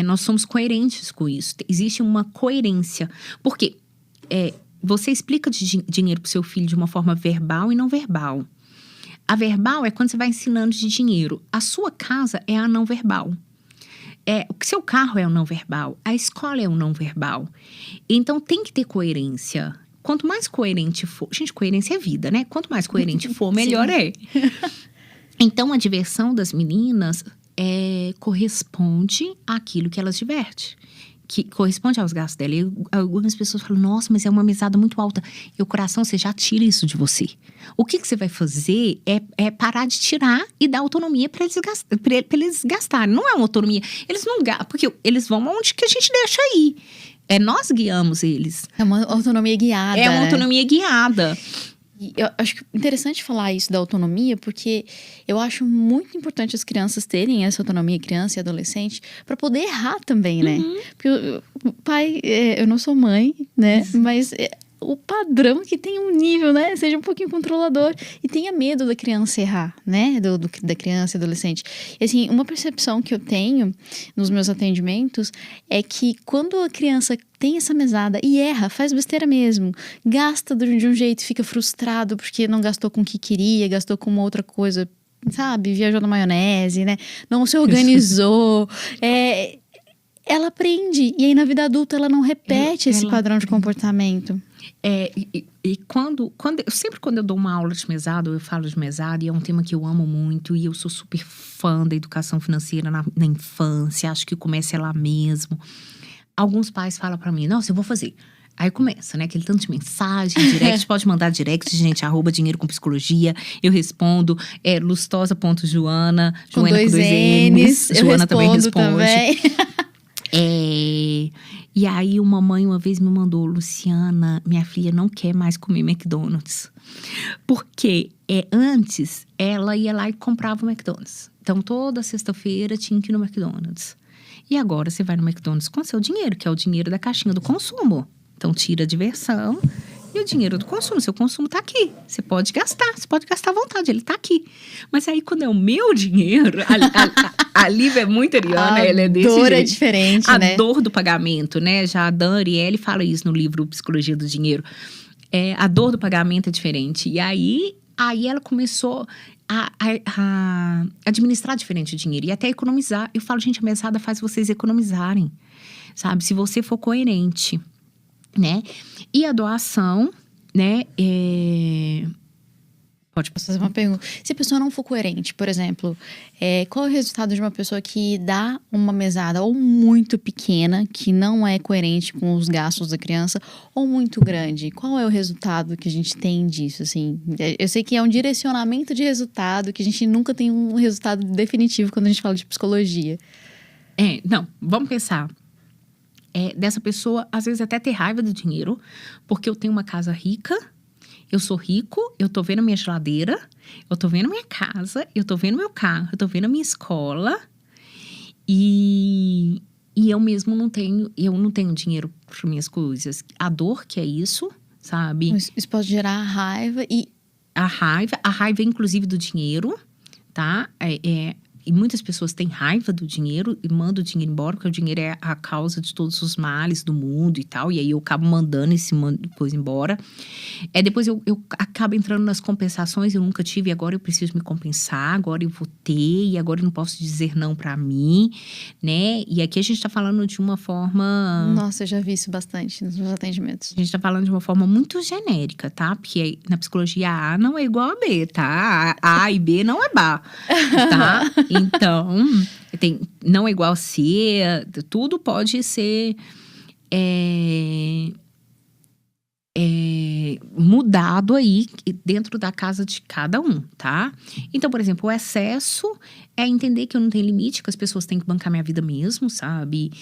Nós somos coerentes com isso. Existe uma coerência. Porque você explica de dinheiro pro seu filho de uma forma verbal e não verbal. A verbal é quando você vai ensinando de dinheiro. A sua casa é a não verbal. O seu carro é o não verbal, a escola é o não verbal. Então tem que ter coerência. Quanto mais coerente for... Gente, coerência é vida, né? Quanto mais coerente for, melhor é. Então a diversão das meninas corresponde àquilo que elas divertem. Que corresponde aos gastos dela. E algumas pessoas falam, nossa, mas é uma mesada muito alta. E o coração, você já tira isso de você. O que você vai fazer é parar de tirar e dar autonomia para eles gastarem. Não é uma autonomia. Eles não gastam, porque eles vão onde que a gente deixa ir. Nós guiamos eles. É uma autonomia guiada. É uma autonomia guiada. E eu acho interessante falar isso da autonomia, porque eu acho muito importante as crianças terem essa autonomia, criança e adolescente, para poder errar também, né? Porque o pai, eu não sou mãe, né? Mas o padrão que tem um nível, né? Seja um pouquinho controlador e tenha medo da criança errar, né? Da criança e adolescente. E assim, uma percepção que eu tenho nos meus atendimentos é que quando a criança tem essa mesada e erra, faz besteira mesmo, gasta de um jeito, fica frustrado porque não gastou com o que queria, gastou com uma outra coisa, sabe? Viajou na maionese, né? Não se organizou. Ela aprende. E aí, na vida adulta, ela não repete esse padrão de comportamento. Sempre quando eu dou uma aula de mesada, eu falo de mesada, e é um tema que eu amo muito, e eu sou super fã da educação financeira na infância, acho que começa lá mesmo. Alguns pais falam pra mim, nossa, eu vou fazer. Aí começa, né? Aquele tanto de mensagem, direct, pode mandar direct, gente, @dinheiro com psicologia. Eu respondo, lustosa.joana, com Joana dois com 2 N's. Joana também responde. Também. E aí, uma mãe uma vez me mandou, Luciana, minha filha não quer mais comer McDonald's. Porque antes, ela ia lá e comprava o McDonald's. Então, toda sexta-feira tinha que ir no McDonald's. E agora, você vai no McDonald's com seu dinheiro, que é o dinheiro da caixinha do consumo. Então, tira a diversão e o dinheiro do consumo. Seu consumo tá aqui. Você pode gastar à vontade, ele tá aqui. Mas aí, quando é o meu dinheiro, a Lívia é muito ariana, ela é desse jeito. A dor é diferente, né? A dor do pagamento, né? Já a Dan Ariely fala isso no livro Psicologia do Dinheiro. A dor do pagamento é diferente. E aí ela começou a administrar diferente o dinheiro e até economizar. Eu falo, gente, a mesada faz vocês economizarem, sabe? Se você for coerente, né? E a doação, né? Pode fazer uma pergunta. Se a pessoa não for coerente, por exemplo, qual é o resultado de uma pessoa que dá uma mesada ou muito pequena, que não é coerente com os gastos da criança, ou muito grande? Qual é o resultado que a gente tem disso, assim? Eu sei que é um direcionamento de resultado, que a gente nunca tem um resultado definitivo quando a gente fala de psicologia. Não, vamos pensar. Dessa pessoa, às vezes, até ter raiva do dinheiro, porque eu tenho uma casa rica, eu sou rico, eu tô vendo a minha geladeira, eu tô vendo a minha casa, eu tô vendo meu carro, eu tô vendo a minha escola. E E eu mesmo não tenho dinheiro para minhas coisas. A dor que é isso, sabe? Isso pode gerar raiva e... A raiva inclusive do dinheiro, tá? E muitas pessoas têm raiva do dinheiro e mandam o dinheiro embora, porque o dinheiro é a causa de todos os males do mundo e tal. E aí eu acabo mandando coisa embora. Depois eu acabo entrando nas compensações. Eu nunca tive, agora eu preciso me compensar. Agora eu vou ter, e agora eu não posso dizer não pra mim, né? E aqui a gente tá falando de uma forma... Nossa, eu já vi isso bastante nos meus atendimentos. A gente tá falando de uma forma muito genérica, tá? Porque na psicologia A não é igual a B, tá? A e B não é B, tá? Então, não é igual a C, tudo pode ser mudado aí dentro da casa de cada um, tá? Então, por exemplo, o excesso é entender que eu não tenho limite, que as pessoas têm que bancar minha vida mesmo, sabe?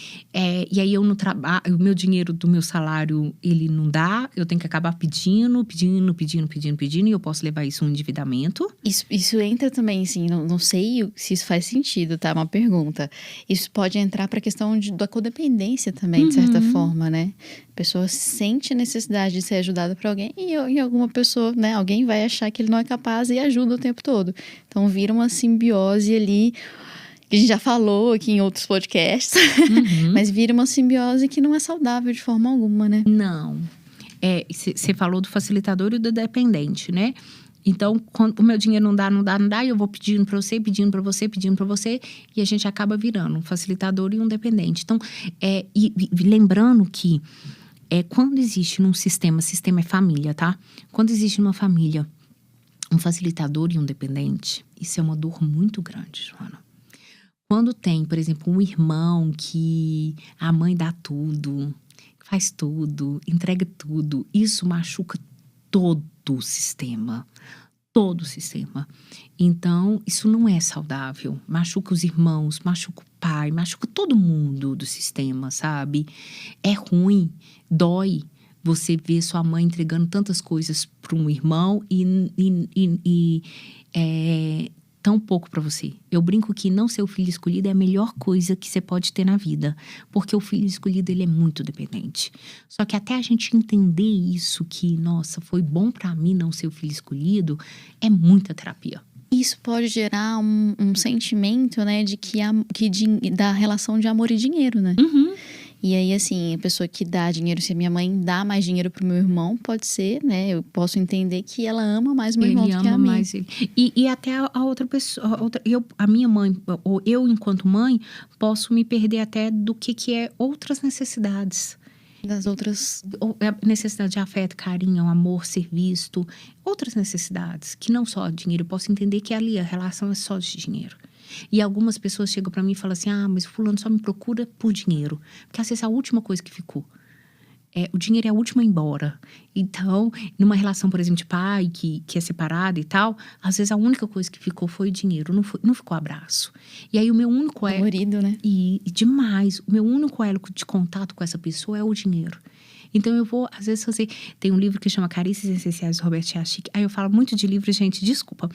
E aí eu não trabalho, o meu dinheiro do meu salário, ele não dá, eu tenho que acabar pedindo, e eu posso levar isso a um endividamento. Isso entra também, assim, não sei se isso faz sentido, tá? Uma pergunta. Isso pode entrar pra questão da codependência também, de certa forma, né? A pessoa sente a necessidade de ser ajudada por alguém e alguma pessoa, né? Alguém vai achar que ele não é capaz e ajuda o tempo todo. Então vira uma simbiose ali, que a gente já falou aqui em outros podcasts, mas vira uma simbiose que não é saudável de forma alguma, né? Não. Você falou do facilitador e do dependente, né? Então, quando o meu dinheiro não dá, eu vou pedindo pra você, e a gente acaba virando um facilitador e um dependente. Então, lembrando que quando existe num sistema é família, tá? Quando existe numa família um facilitador e um dependente, isso é uma dor muito grande, Joana. Quando tem, por exemplo, um irmão que a mãe dá tudo, faz tudo, entrega tudo, isso machuca todo o sistema. Todo o sistema. Então, isso não é saudável. Machuca os irmãos, machuca o pai, machuca todo mundo do sistema, sabe? É ruim, dói você ver sua mãe entregando tantas coisas para um irmão e tão pouco para você. Eu brinco que não ser o filho escolhido é a melhor coisa que você pode ter na vida, porque o filho escolhido, ele é muito dependente. Só que até a gente entender isso, que, nossa, foi bom para mim não ser o filho escolhido, é muita terapia. Isso pode gerar um sentimento, né, da relação de amor e dinheiro, né? E aí, assim, a pessoa que dá dinheiro, se a minha mãe dá mais dinheiro pro meu irmão, pode ser, né? Eu posso entender que ela ama mais meu irmão do que a mim. Mais ele. E até a outra pessoa, a minha mãe, ou eu enquanto mãe, posso me perder até do que é outras necessidades. Das outras... Necessidade de afeto, carinho, amor, ser visto. Outras necessidades, que não só dinheiro. Eu posso entender que ali a relação é só de dinheiro. E algumas pessoas chegam pra mim e falam assim, mas fulano só me procura por dinheiro. Porque às vezes a última coisa que ficou. O dinheiro é a última a ir embora. Então, numa relação, por exemplo, de pai que é separado e tal, às vezes a única coisa que ficou foi o dinheiro, não ficou abraço. E aí o meu único elo... Dolorido, né? E demais. O meu único elo de contato com essa pessoa é o dinheiro. Então eu vou, às vezes, fazer... Tem um livro que chama Carícias Essenciais, do Robert Chiachique. Aí eu falo muito de livro, gente, desculpa.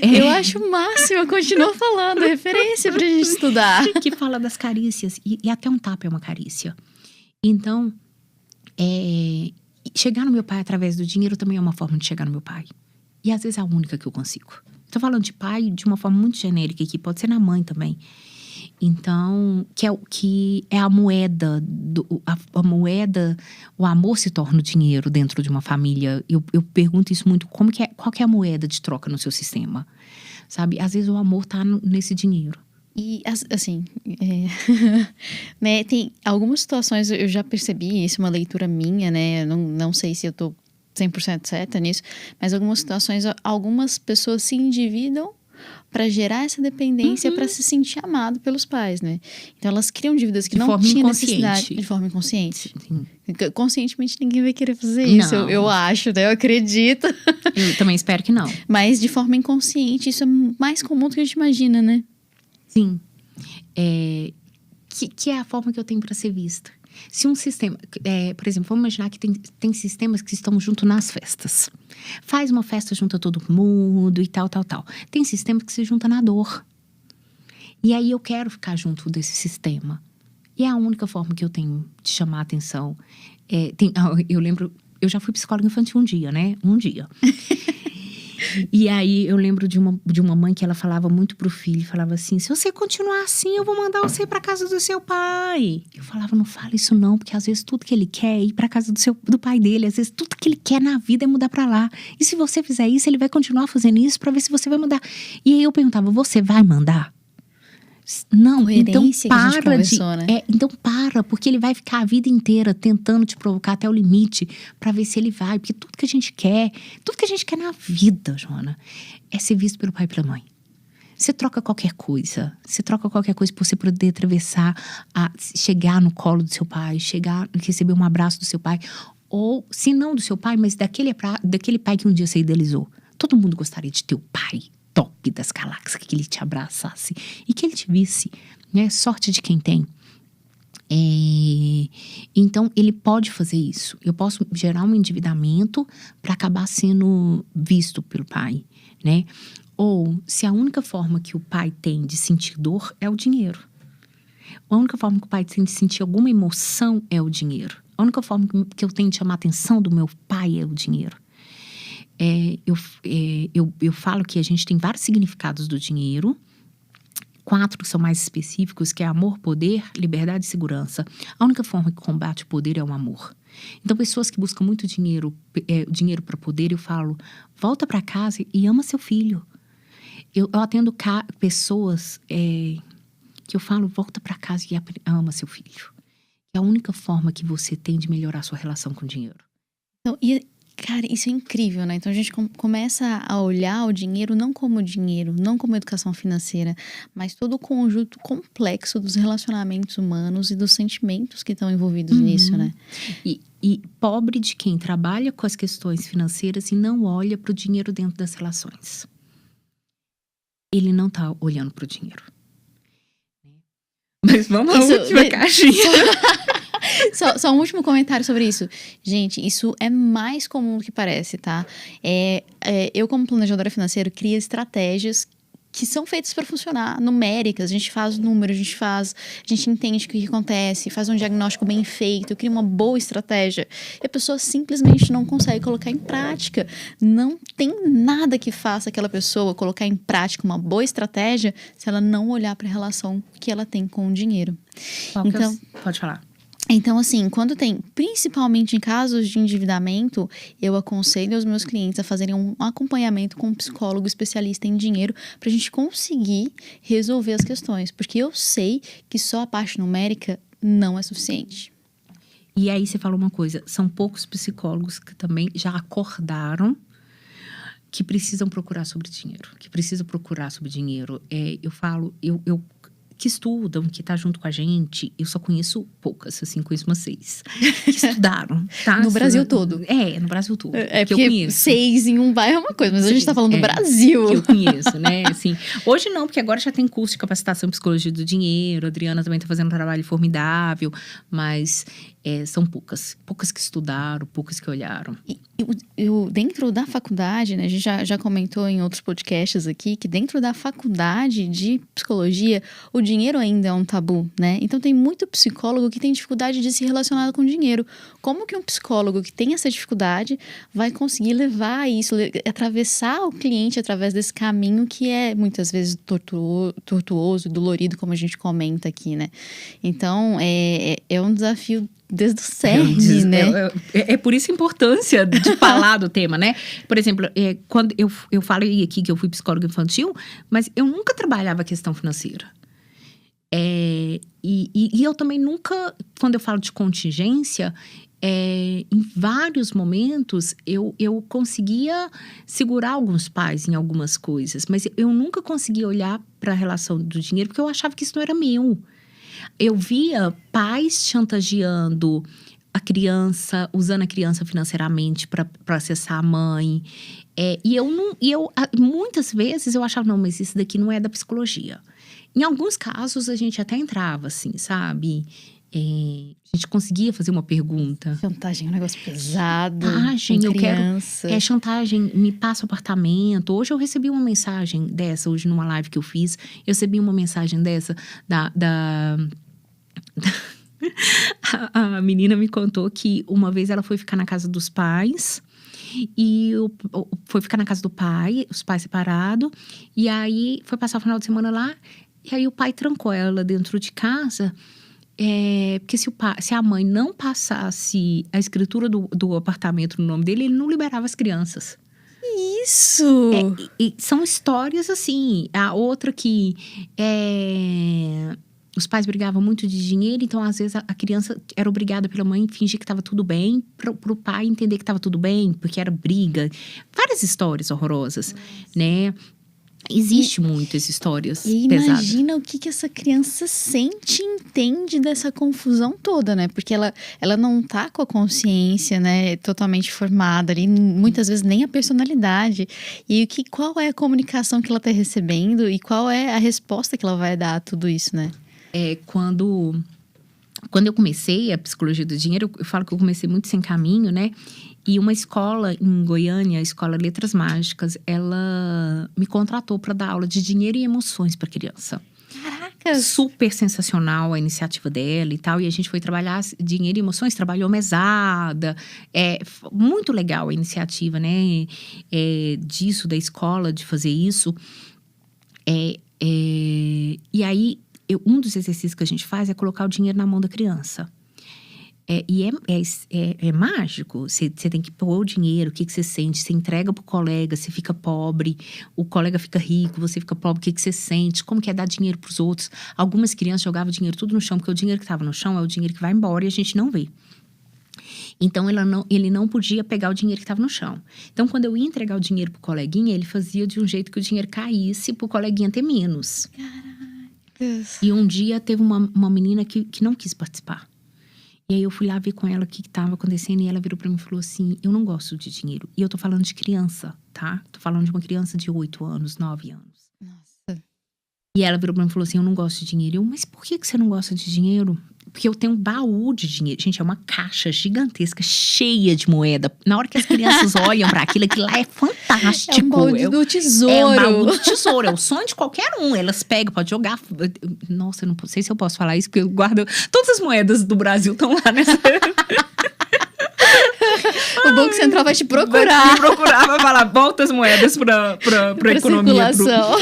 Eu acho o máximo, continua falando, referência pra gente estudar. Que fala das carícias. E até um tapa é uma carícia. Então, chegar no meu pai através do dinheiro também é uma forma de chegar no meu pai. E às vezes é a única que eu consigo. Tô falando de pai de uma forma muito genérica aqui, pode ser na mãe também. Então, que é a moeda, a moeda, o amor se torna o dinheiro dentro de uma família. Eu pergunto isso muito, qual que é a moeda de troca no seu sistema? Sabe, às vezes o amor tá nesse dinheiro. E, assim, né, tem algumas situações, eu já percebi, isso é uma leitura minha, né, não sei se eu tô 100% certa nisso, mas algumas situações, algumas pessoas se endividam para gerar essa dependência, para se sentir amado pelos pais, né? Então elas criam dívidas que não tinham necessidade. De forma inconsciente. Sim. Conscientemente ninguém vai querer fazer isso, eu acho, né? Eu acredito. Eu também espero que não. Mas de forma inconsciente, isso é mais comum do que a gente imagina, né? Sim. Que é a forma que eu tenho para ser vista. Se um sistema, por exemplo, vamos imaginar que tem sistemas que estão junto nas festas. Faz uma festa, junta todo mundo e tal. Tem sistema que se junta na dor. E aí eu quero ficar junto desse sistema. E é a única forma que eu tenho de chamar a atenção. Eu lembro, eu já fui psicóloga infantil um dia, né? Um dia. E aí eu lembro de uma mãe que ela falava muito pro filho, falava assim: se você continuar assim, eu vou mandar você pra casa do seu pai. Eu falava: não fala isso não, porque às vezes tudo que ele quer é ir pra casa do pai dele. Às vezes tudo que ele quer na vida é mudar pra lá. E se você fizer isso, ele vai continuar fazendo isso pra ver se você vai mudar. E aí eu perguntava: você vai mandar? Não, então para né? Então para, porque ele vai ficar a vida inteira tentando te provocar até o limite pra ver se ele vai. Porque tudo que a gente quer na vida, Joana, é ser visto pelo pai e pela mãe. Você troca qualquer coisa por você poder atravessar, chegar no colo do seu pai, receber um abraço do seu pai. Ou, se não do seu pai, mas daquele pai que um dia você idealizou. Todo mundo gostaria de ter o pai top das galáxias, que ele te abraçasse e que ele te visse, né? Sorte de quem tem. Então, ele pode fazer isso. Eu posso gerar um endividamento para acabar sendo visto pelo pai, né? Ou, se a única forma que o pai tem de sentir dor é o dinheiro. A única forma que o pai tem de sentir alguma emoção é o dinheiro. A única forma que eu tenho de chamar a atenção do meu pai é o dinheiro. Eu falo que a gente tem vários significados do dinheiro. 4 que são mais específicos, que é amor, poder, liberdade e segurança. A única forma que combate o poder é o amor. Então, pessoas que buscam muito dinheiro para poder, eu falo: volta para casa e ama seu filho. Eu atendo pessoas que eu falo: volta para casa e ama seu filho. É a única forma que você tem de melhorar a sua relação com o dinheiro. Então, cara, isso é incrível, né? Então a gente começa a olhar o dinheiro, não como educação financeira, mas todo o conjunto complexo dos relacionamentos humanos e dos sentimentos que estão envolvidos nisso, né? E pobre de quem trabalha com as questões financeiras e não olha para o dinheiro dentro das relações. Ele não tá olhando para o dinheiro. Mas vamos à última caixinha. Só um último comentário sobre isso. Gente, isso é mais comum do que parece, tá? Eu, como planejadora financeira, crio estratégias que são feitas para funcionar, numéricas. A gente faz números, a gente entende o que acontece, faz um diagnóstico bem feito, cria uma boa estratégia. E a pessoa simplesmente não consegue colocar em prática. Não tem nada que faça aquela pessoa colocar em prática uma boa estratégia se ela não olhar para a relação que ela tem com o dinheiro. Então, pode falar. Então, assim, quando tem, principalmente em casos de endividamento, eu aconselho os meus clientes a fazerem um acompanhamento com um psicólogo especialista em dinheiro pra gente conseguir resolver as questões. Porque eu sei que só a parte numérica não é suficiente. E aí você falou uma coisa, são poucos psicólogos que também já acordaram que precisam procurar sobre dinheiro. Eu falo, que estudam, que tá junto com a gente, eu só conheço poucas, assim, conheço umas 6. Que estudaram, tá? No Brasil todo. No Brasil todo. Porque eu conheço. 6 em um bairro é uma coisa, mas a gente tá falando do Brasil. Que eu conheço, né? Assim, hoje não, porque agora já tem curso de capacitação em psicologia do dinheiro, a Adriana também tá fazendo um trabalho formidável, mas são poucas que estudaram, poucas que olharam. Eu dentro da faculdade, né, a gente já comentou em outros podcasts aqui, que dentro da faculdade de psicologia, o dinheiro ainda é um tabu, né? Então tem muito psicólogo que tem dificuldade de se relacionar com dinheiro. Como que um psicólogo que tem essa dificuldade vai conseguir levar isso, atravessar o cliente através desse caminho que é muitas vezes tortuoso, dolorido, como a gente comenta aqui, né? Então, é um desafio desde o cerne, né? É por isso a importância de falar do tema, né? Por exemplo, quando eu falei aqui que eu fui psicóloga infantil, mas eu nunca trabalhava a questão financeira. E eu também nunca, quando eu falo de contingência, em vários momentos eu conseguia segurar alguns pais em algumas coisas, mas eu nunca conseguia olhar para a relação do dinheiro, porque eu achava que isso não era meu. Eu via pais chantageando a criança, usando a criança financeiramente para acessar a mãe. Muitas vezes eu achava, não, mas isso daqui não é da psicologia. Em alguns casos a gente até entrava, assim, sabe? A gente conseguia fazer uma pergunta. Chantagem é um negócio pesado. Chantagem, eu quero. Chantagem, me passa o apartamento. Hoje eu recebi uma mensagem dessa, hoje numa live que eu fiz, eu recebi uma mensagem dessa A menina me contou que uma vez ela foi ficar na casa dos pais. E foi ficar na casa do pai, os pais separados. E aí, foi passar o final de semana lá. E aí, o pai trancou ela dentro de casa. Porque se a mãe não passasse a escritura do apartamento no nome dele, ele não liberava as crianças. Isso! E são histórias assim. A outra que os pais brigavam muito de dinheiro, então às vezes a criança era obrigada pela mãe a fingir que estava tudo bem, pro pai entender que estava tudo bem, porque era briga. Várias histórias horrorosas, né? Existe muitas histórias E pesadas. imagina o que essa criança sente e entende dessa confusão toda, né? Porque ela não tá com a consciência, né, totalmente formada ali, muitas vezes nem a personalidade. E qual é a comunicação que ela tá recebendo e qual é a resposta que ela vai dar a tudo isso, né? Quando eu comecei a psicologia do dinheiro, eu falo que eu comecei muito sem caminho, né? E uma escola em Goiânia, a Escola Letras Mágicas, ela me contratou para dar aula de dinheiro e emoções para criança. Caraca! Super sensacional a iniciativa dela e tal. E a gente foi trabalhar dinheiro e emoções, trabalhou mesada. Muito legal a iniciativa, né? Disso, da escola, de fazer isso. E aí, um dos exercícios que a gente faz é colocar o dinheiro na mão da criança. É mágico. Você tem que pôr o dinheiro, o que você sente. Você entrega pro colega, você fica pobre. O colega fica rico, você fica pobre. O que você sente? Como que é dar dinheiro pros outros? Algumas crianças jogavam dinheiro tudo no chão, porque o dinheiro que estava no chão é o dinheiro que vai embora e a gente não vê. Então, ele não podia pegar o dinheiro que estava no chão. Então, quando eu ia entregar o dinheiro pro coleguinha, ele fazia de um jeito que o dinheiro caísse pro coleguinha ter menos. Caracas! E um dia, teve uma menina que não quis participar. E aí, eu fui lá ver com ela o que estava acontecendo. E ela virou pra mim e falou assim, eu não gosto de dinheiro. E eu tô falando de criança, tá? Tô falando de uma criança de 8 anos, 9 anos. Nossa. E ela virou pra mim e falou assim, eu não gosto de dinheiro. Mas por que você não gosta de dinheiro? Porque eu tenho um baú de dinheiro. Gente, é uma caixa gigantesca, cheia de moeda. Na hora que as crianças olham pra aquilo é fantástico. É um baú do tesouro. É um baú do tesouro. É o sonho de qualquer um. Elas pegam, pode jogar. Nossa, eu não sei se eu posso falar isso, porque eu guardo... Todas as moedas do Brasil estão lá nessa... O Banco Central vai te procurar. Vai me procurar, vai falar, volta as moedas pra economia. Circulação.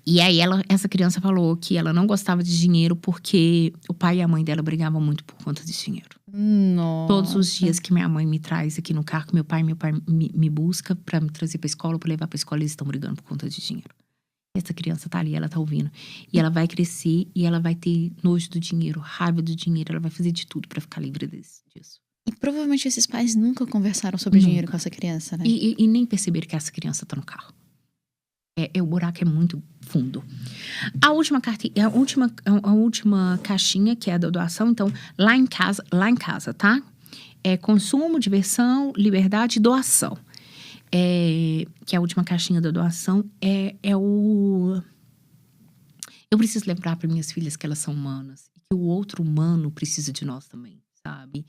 E aí, essa criança falou que ela não gostava de dinheiro porque o pai e a mãe dela brigavam muito por conta de dinheiro. Nossa. Todos os dias que minha mãe me traz aqui no carro, meu pai me busca pra me trazer pra escola, pra levar pra escola, eles estão brigando por conta de dinheiro. Essa criança tá ali, ela tá ouvindo. E ela vai crescer e ela vai ter nojo do dinheiro, raiva do dinheiro, ela vai fazer de tudo pra ficar livre disso. E provavelmente esses pais nunca conversaram sobre dinheiro com essa criança, né? E nem perceberam que essa criança tá no carro. O buraco é muito fundo. A última caixinha, que é a da doação, então, lá em casa, tá? Consumo, diversão, liberdade e doação. Que é a última caixinha da doação. Eu preciso lembrar para minhas filhas que elas são humanas. E que o outro humano precisa de nós também, sabe?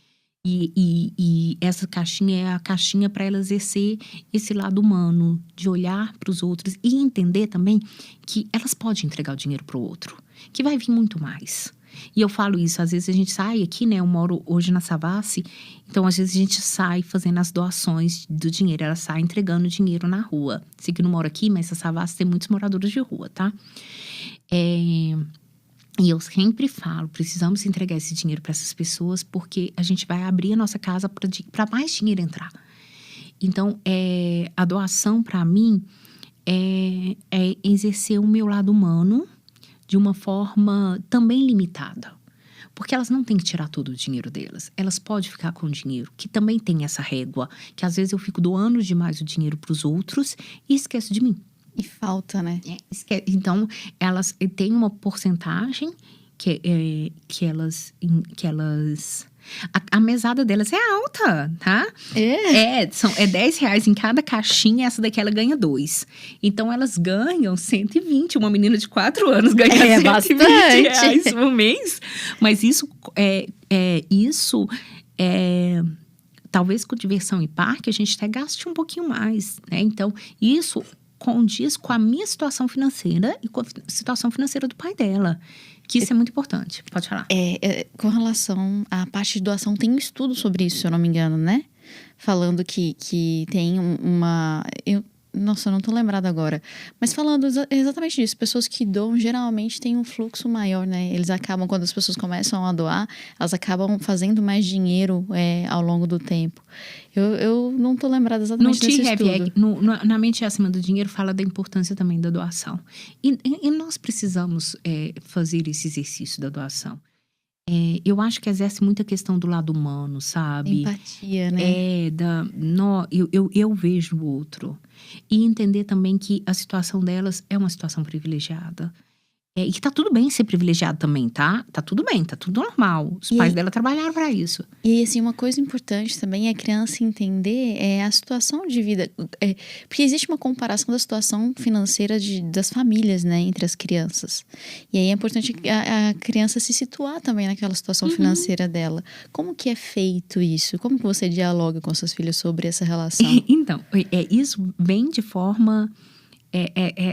E essa caixinha é a caixinha para ela exercer esse lado humano, de olhar para os outros e entender também que elas podem entregar o dinheiro para o outro, que vai vir muito mais. E eu falo isso, às vezes a gente sai aqui, né? Eu moro hoje na Savassi, então às vezes a gente sai fazendo as doações do dinheiro, ela sai entregando dinheiro na rua. Sei que não moro aqui, mas essa Savassi tem muitos moradores de rua, tá? E eu sempre falo, precisamos entregar esse dinheiro para essas pessoas porque a gente vai abrir a nossa casa para mais dinheiro entrar. Então, a doação para mim é exercer o meu lado humano de uma forma também limitada. Porque elas não têm que tirar todo o dinheiro delas. Elas podem ficar com o dinheiro, que também tem essa régua. Que às vezes eu fico doando demais o dinheiro para os outros e esqueço de mim. E falta, né? Então, elas têm uma porcentagem que elas... A mesada delas é alta, tá? É R$10 em cada caixinha, essa daqui ela ganha 2. Então, elas ganham 120. Uma menina de 4 anos ganha R$120 por mês. Mas isso talvez com diversão e parque, a gente até gaste um pouquinho mais, né? Então, isso condiz com a minha situação financeira e com a situação financeira do pai dela. Que isso é muito importante. Pode falar. Com relação à parte de doação, tem um estudo sobre isso, se eu não me engano, né? Falando que tem uma... Nossa, eu não tô lembrada agora. Mas falando exatamente disso, pessoas que doam geralmente têm um fluxo maior, né? Eles acabam, quando as pessoas começam a doar, elas acabam fazendo mais dinheiro ao longo do tempo. Eu não tô lembrada exatamente desse estudo. Na mente acima do dinheiro fala da importância também da doação. E nós precisamos fazer esse exercício da doação. Eu acho que exerce muita questão do lado humano, sabe? Empatia, né? Eu vejo o outro. E entender também que a situação delas é uma situação privilegiada. E que tá tudo bem ser privilegiado também, tá? Tá tudo bem, tá tudo normal. Os pais dela trabalharam para isso. E assim, uma coisa importante também é a criança entender a situação de vida. Porque existe uma comparação da situação financeira das famílias, né? Entre as crianças. E aí é importante a criança se situar também naquela situação financeira dela. Como que é feito isso? Como que você dialoga com seus filhos sobre essa relação? Então, isso vem de forma...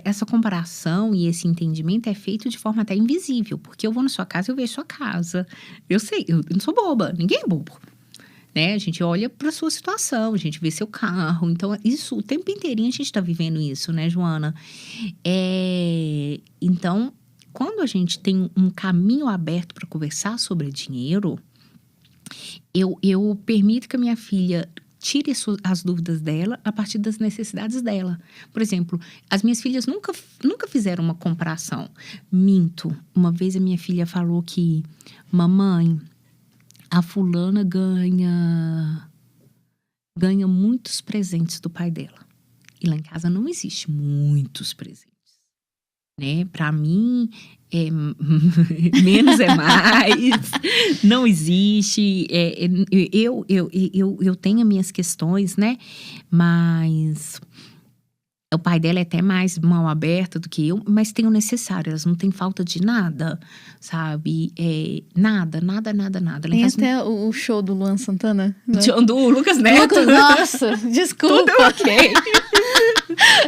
essa comparação e esse entendimento é feito de forma até invisível. Porque eu vou na sua casa, eu vejo sua casa. Eu sei, eu não sou boba, ninguém é bobo. Né? A gente olha para a sua situação, a gente vê seu carro. Então, isso, o tempo inteirinho a gente está vivendo isso, né, Joana? Então, quando a gente tem um caminho aberto para conversar sobre dinheiro, eu permito que a minha filha... tire as dúvidas dela a partir das necessidades dela. Por exemplo, as minhas filhas nunca fizeram uma comparação. Minto. Uma vez a minha filha falou que... Mamãe, a fulana ganha muitos presentes do pai dela. E lá em casa não existe muitos presentes. Né? Para mim... menos é mais, não existe. Eu tenho as minhas questões, né? Mas o pai dela é até mais mão aberta do que eu, mas tem o necessário. Elas não têm falta de nada, sabe? Nada. Tem até o show do Luan Santana? Né? Do Lucas Neto. Nossa, desculpa. Tudo ok.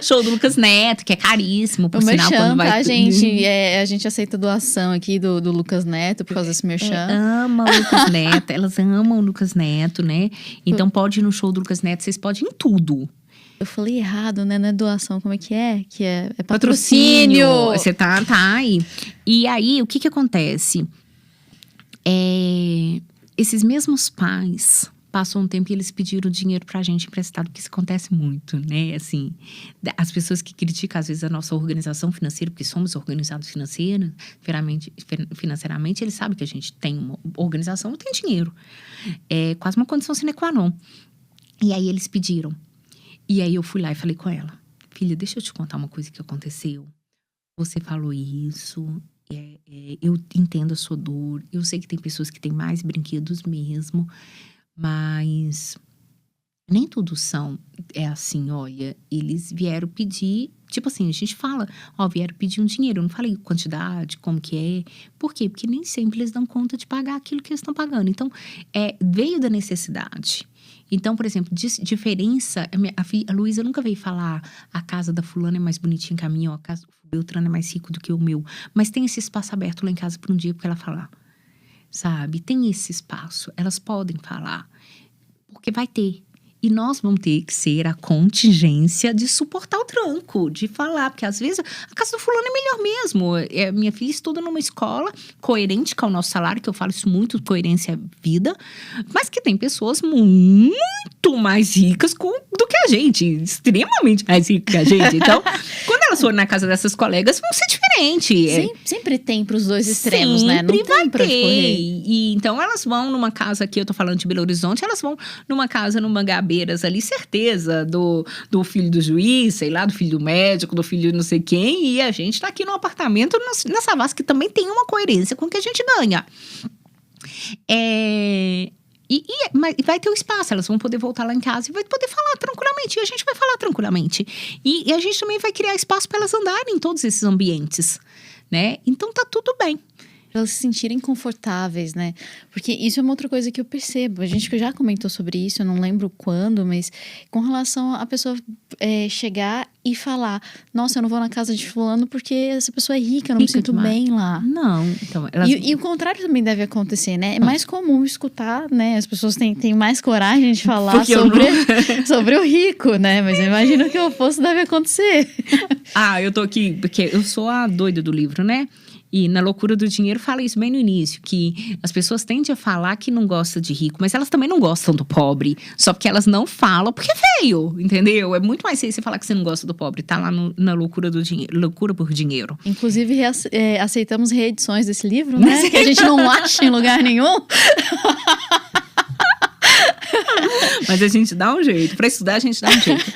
Show do Lucas Neto, que é caríssimo, por sinal, quando vai... Tá, gente? A gente aceita doação aqui do Lucas Neto, por causa desse merchan. Ama o Lucas Neto, elas amam o Lucas Neto, né? Então pode ir no show do Lucas Neto, vocês podem ir em tudo. Eu falei errado, né? Não é doação, como é que é? Que é patrocínio. Você tá aí. E aí, o que acontece? Esses mesmos pais... Passou um tempo e eles pediram dinheiro pra gente emprestado, porque isso acontece muito, né? Assim, as pessoas que criticam, às vezes, a nossa organização financeira, porque somos organizados financeiramente, eles sabem que a gente tem uma organização e tem dinheiro. É quase uma condição sine qua non. E aí, eles pediram. E aí, eu fui lá e falei com ela. Filha, deixa eu te contar uma coisa que aconteceu. Você falou isso... eu entendo a sua dor. Eu sei que tem pessoas que têm mais brinquedos mesmo... Mas nem tudo assim, olha, eles vieram pedir, tipo assim, a gente fala, vieram pedir um dinheiro, eu não falei quantidade, como que é, por quê? Porque nem sempre eles dão conta de pagar aquilo que eles estão pagando, então, veio da necessidade. Então, por exemplo, diferença, a Luísa nunca veio falar, a casa da fulana é mais bonitinha que a minha, ou a casa do Beltrano é mais rico do que o meu, mas tem esse espaço aberto lá em casa por um dia para ela falar. Sabe? Tem esse espaço. Elas podem falar. Porque vai ter. E nós vamos ter que ser a contingência de suportar o tranco, de falar. Porque às vezes a casa do fulano é melhor mesmo. Minha filha estuda numa escola coerente com o nosso salário, que eu falo isso muito, coerência é vida. Mas que tem pessoas muito mais ricas do que a gente. Extremamente mais ricas que a gente. Então, quando elas forem na casa dessas colegas, vão ser diferentes. Sempre tem pros dois extremos, né? Não tem pra escorrer. E então, elas vão numa casa aqui, eu tô falando de Belo Horizonte, elas vão numa casa no Mangabeiras ali, certeza, do filho do juiz, sei lá, do filho do médico, do filho de não sei quem, e a gente tá aqui num apartamento na Savassi, que também tem uma coerência com o que a gente ganha. Mas vai ter o espaço, elas vão poder voltar lá em casa e vai poder falar tranquilamente, e a gente vai falar tranquilamente. E a gente também vai criar espaço para elas andarem em todos esses ambientes, né? Então tá tudo bem. elas se sentirem confortáveis, né? Porque isso é uma outra coisa que eu percebo. A gente já comentou sobre isso, eu não lembro quando, mas com relação a pessoa chegar e falar: nossa, eu não vou na casa de fulano porque essa pessoa é rica, eu não me sinto bem lá. Não, então... E o contrário também deve acontecer, né? É mais comum escutar, né? As pessoas têm mais coragem de falar sobre o rico, né? Mas eu imagino que o oposto deve acontecer. Eu tô aqui, porque eu sou a doida do livro, né? E na Loucura do Dinheiro fala isso bem no início, que as pessoas tendem a falar que não gostam de rico, mas elas também não gostam do pobre. Só porque elas não falam porque é feio, entendeu? É muito mais feio você falar que você não gosta do pobre. Tá lá na Loucura do Dinheiro, Loucura por Dinheiro. Inclusive, aceitamos reedições desse livro, né? Que a gente não acha em lugar nenhum. Mas a gente dá um jeito. Pra estudar, a gente dá um jeito.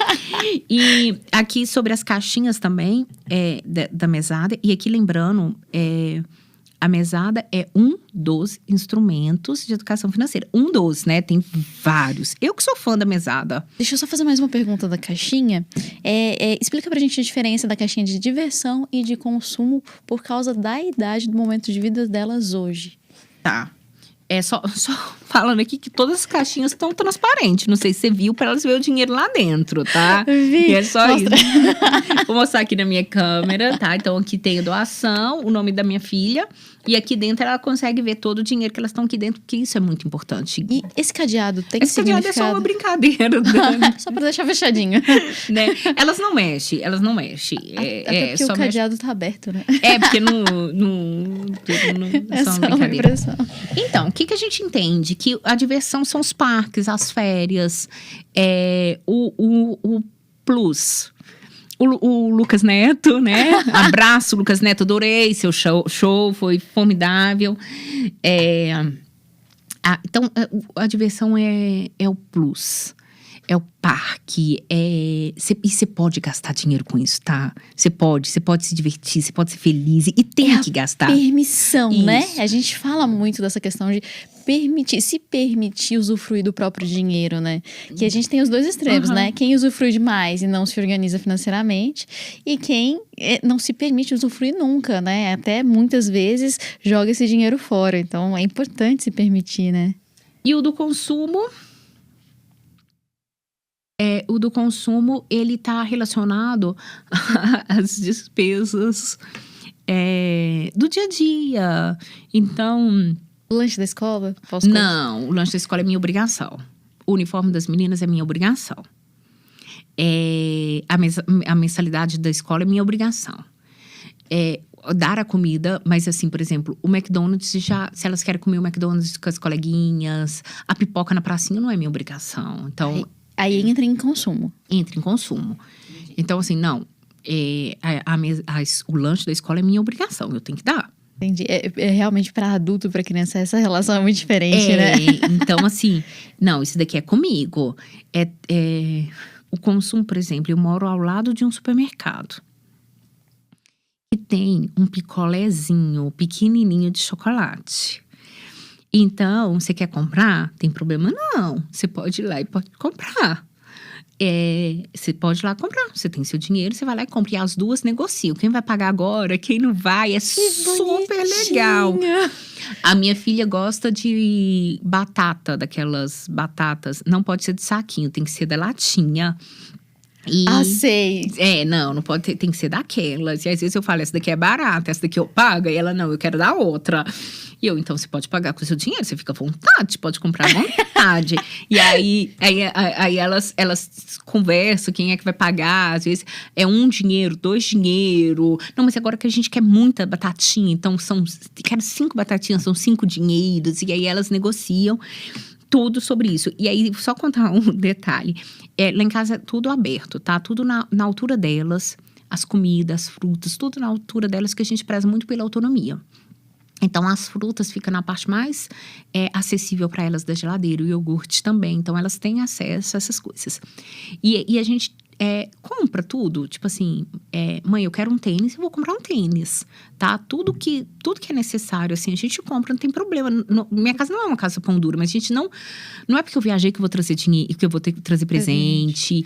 E aqui sobre as caixinhas também da mesada. E aqui lembrando, a mesada é um dos instrumentos de educação financeira. Um dos, né? Tem vários. Eu que sou fã da mesada. Deixa eu só fazer mais uma pergunta da caixinha. Explica pra gente a diferença da caixinha de diversão e de consumo por causa da idade, do momento de vida delas hoje. Tá. Só falando aqui que todas as caixinhas estão transparentes. Não sei se você viu, para elas ver o dinheiro lá dentro, tá? Vi. E é só Mostra. Isso. Vou mostrar aqui na minha câmera, tá? Então, aqui tem a doação, o nome da minha filha. E aqui dentro ela consegue ver todo o dinheiro que elas estão aqui dentro, porque isso é muito importante. E esse cadeado tem significado? Esse cadeado é só uma brincadeira. Só pra deixar fechadinho. Né? Elas não mexem. Até porque o cadeado tá aberto, né? Porque não é só uma brincadeira. Então, o que a gente entende? Que a diversão são os parques, as férias, o plus. O Lucas Neto, né? Abraço, Lucas Neto, adorei seu show, foi formidável. Então, a diversão é o plus. É o parque, e você pode gastar dinheiro com isso, tá? Você pode se divertir, você pode ser feliz e tem que gastar. Permissão, isso. Né? A gente fala muito dessa questão de se permitir usufruir do próprio dinheiro, né? Que a gente tem os dois extremos, né? Quem usufrui demais e não se organiza financeiramente e quem não se permite usufruir nunca, né? Até muitas vezes joga esse dinheiro fora. Então, é importante se permitir, né? E o do consumo... O do consumo, ele tá relacionado às despesas do dia a dia. Então... O lanche da escola? Não, o lanche da escola é minha obrigação. O uniforme das meninas é minha obrigação. A mensalidade da escola é minha obrigação. Dar a comida, mas assim, por exemplo, o McDonald's se elas querem comer o McDonald's com as coleguinhas, a pipoca na pracinha não é minha obrigação. Então... Aí entra em consumo. Entra em consumo. Então, assim, não. O lanche da escola é minha obrigação, eu tenho que dar. Entendi. Realmente para adulto, para criança, essa relação é muito diferente, né? Então, assim, não, isso daqui é comigo. O consumo, por exemplo, eu moro ao lado de um supermercado. E tem um picolézinho pequenininho de chocolate. Então, você quer comprar? Tem problema não. Você pode ir lá e pode comprar. Você pode ir lá comprar. Você tem seu dinheiro, você vai lá e compra. E as duas negociam. Quem vai pagar agora, quem não vai. É super legal. A minha filha gosta de batata, daquelas batatas. Não pode ser de saquinho, tem que ser da latinha. Sei. Não pode ter, tem que ser daquelas. E às vezes eu falo, essa daqui é barata, essa daqui eu pago. E ela, não, eu quero dar outra. E eu, então, você pode pagar com o seu dinheiro, você fica à vontade, pode comprar à vontade. E aí elas conversam, quem é que vai pagar. Às vezes é um dinheiro, 2 dinheiro. Não, mas agora que a gente quer muita batatinha, então quero 5 batatinhas, são 5 dinheiros. E aí elas negociam tudo sobre isso. E aí, só contar um detalhe. Lá em casa é tudo aberto, tá? Tudo na altura delas. As comidas, as frutas, tudo na altura delas, que a gente preza muito pela autonomia. Então, as frutas ficam na parte mais acessível para elas da geladeira. O iogurte também. Então, elas têm acesso a essas coisas. E a gente compra tudo. Tipo assim, mãe, eu quero um tênis, eu vou comprar um tênis, tá? Tudo que é necessário, assim, a gente compra, não tem problema. Minha casa não é uma casa pão dura, mas a gente não é porque eu viajei que eu vou trazer dinheiro, que eu vou ter que trazer presente.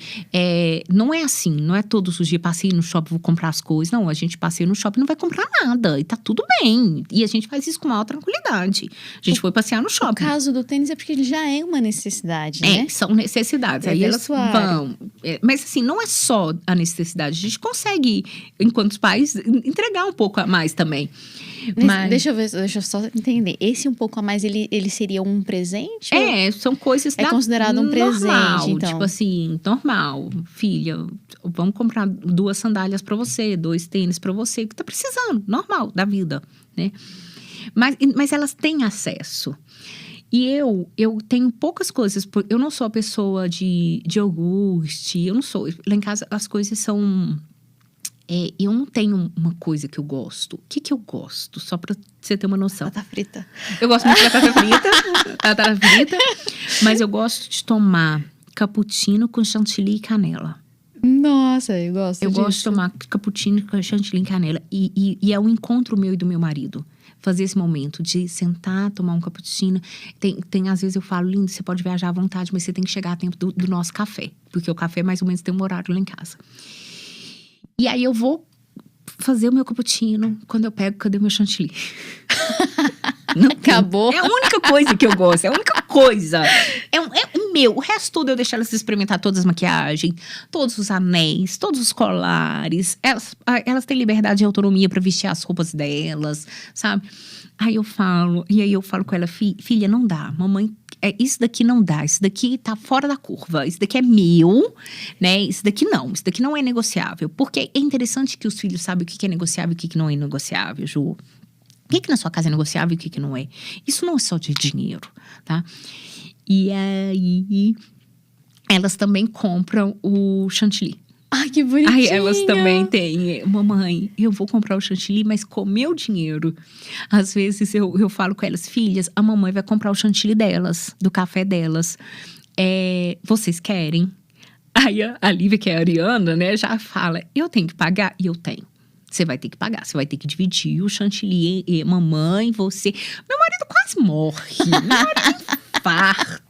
Não é assim, não é todos os dias, passei no shopping, vou comprar as coisas. Não, a gente passeia no shopping, não vai comprar nada, e tá tudo bem. E a gente faz isso com maior tranquilidade. A gente foi passear no shopping. O caso do tênis é porque ele já é uma necessidade, né? São necessidades. Aí elas vão. Mas assim, não é só a necessidade. A gente consegue, enquanto pais, entregar um pouco a mais também. Mas... Deixa eu só entender. Esse um pouco a mais, ele seria um presente? São coisas É considerado um presente, então. Tipo assim, normal. Filha, vamos comprar 2 sandálias pra você, 2 tênis pra você, que tá precisando. Normal, da vida, né? Mas elas têm acesso. E eu tenho poucas coisas. Eu não sou a pessoa de iogurte. Eu não sou. Lá em casa, as coisas são... eu não tenho uma coisa que eu gosto. O que eu gosto? Só pra você ter uma noção. Batata frita. Eu gosto muito de batata frita. Mas eu gosto de tomar cappuccino com chantilly e canela. Nossa, eu gosto disso. Eu gosto de tomar cappuccino com chantilly e canela. E é um encontro meu e do meu marido. Fazer esse momento de sentar, tomar um cappuccino. Tem às vezes eu falo, lindo, você pode viajar à vontade, mas você tem que chegar a tempo do nosso café. Porque o café mais ou menos tem um horário lá em casa. E aí eu vou fazer o meu cappuccino. Quando eu pego, cadê o meu chantilly? Não acabou. É a única coisa que eu gosto. É a única coisa. É meu. O resto tudo eu deixo elas experimentar todas as maquiagens, todos os anéis, todos os colares. Elas têm liberdade e autonomia pra vestir as roupas delas, sabe? Aí eu falo com ela, filha, não dá. Mamãe, isso daqui não dá. Isso daqui tá fora da curva. Isso daqui é meu, né? Isso daqui não é negociável. Porque é interessante que os filhos sabem o que é negociável e o que não é negociável, Ju. O que na sua casa é negociável e o que não é? Isso não é só de dinheiro, tá? E aí, elas também compram o chantilly. Ai, que bonitinho! Aí elas também têm, mamãe, eu vou comprar o chantilly, mas com meu dinheiro. Às vezes eu falo com elas, filhas, a mamãe vai comprar o chantilly delas, do café delas. Vocês querem? Aí a Lívia, que é a Ariana, né, já fala, eu tenho que pagar? E eu tenho. Você vai ter que pagar, você vai ter que dividir o chantilly, mamãe, você. Meu marido quase morre, meu marido infarta.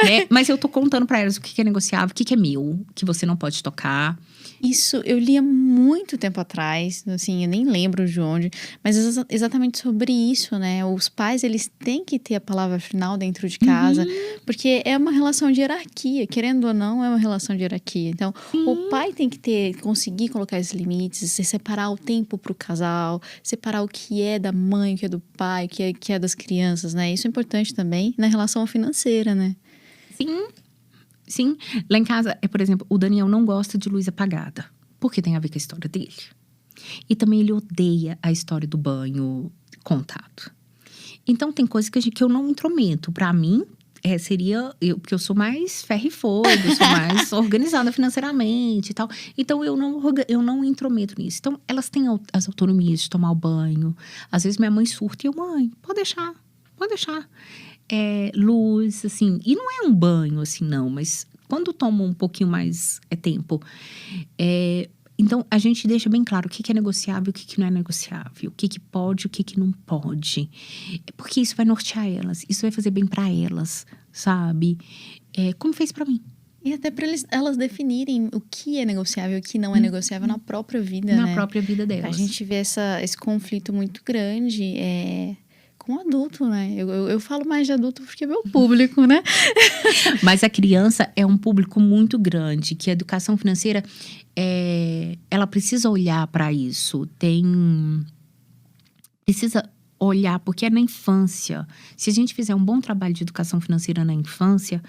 Né? Mas eu tô contando pra elas o que é negociável, o que é meu, que você não pode tocar. Isso eu lia muito tempo atrás, assim, eu nem lembro de onde, mas exatamente sobre isso, né? Os pais, eles têm que ter a palavra final dentro de casa, porque é uma relação de hierarquia, querendo ou não, é uma relação de hierarquia. Então, o pai tem que conseguir colocar esses limites, separar o tempo pro casal, separar o que é da mãe, o que é do pai, o que é das crianças, né? Isso é importante também na relação financeira, né? Sim, lá em casa, por exemplo, o Daniel não gosta de luz apagada. Porque tem a ver com a história dele. E também ele odeia a história do banho contado. Então, tem coisas que eu não intrometo. Pra mim, seria... Porque eu sou mais ferro e fogo, eu sou mais organizada financeiramente e tal. Então, eu não intrometo nisso. Então, elas têm as autonomias de tomar o banho. Às vezes, minha mãe surta e eu, mãe, pode deixar. Luz, assim, e não é um banho, assim, não, mas quando toma um pouquinho mais tempo, então a gente deixa bem claro o que é negociável e o que não é negociável, o que pode e o que não pode, porque isso vai nortear elas, isso vai fazer bem pra elas, sabe? Como fez pra mim. E até para elas definirem o que é negociável e o que não é negociável na própria vida, né? Na própria vida delas. A gente vê esse conflito muito grande, com adulto, né? Eu falo mais de adulto porque é meu público, né? Mas a criança é um público muito grande, que a educação financeira, ela precisa olhar para isso. Precisa olhar, porque é na infância. Se a gente fizer um bom trabalho de educação financeira na infância,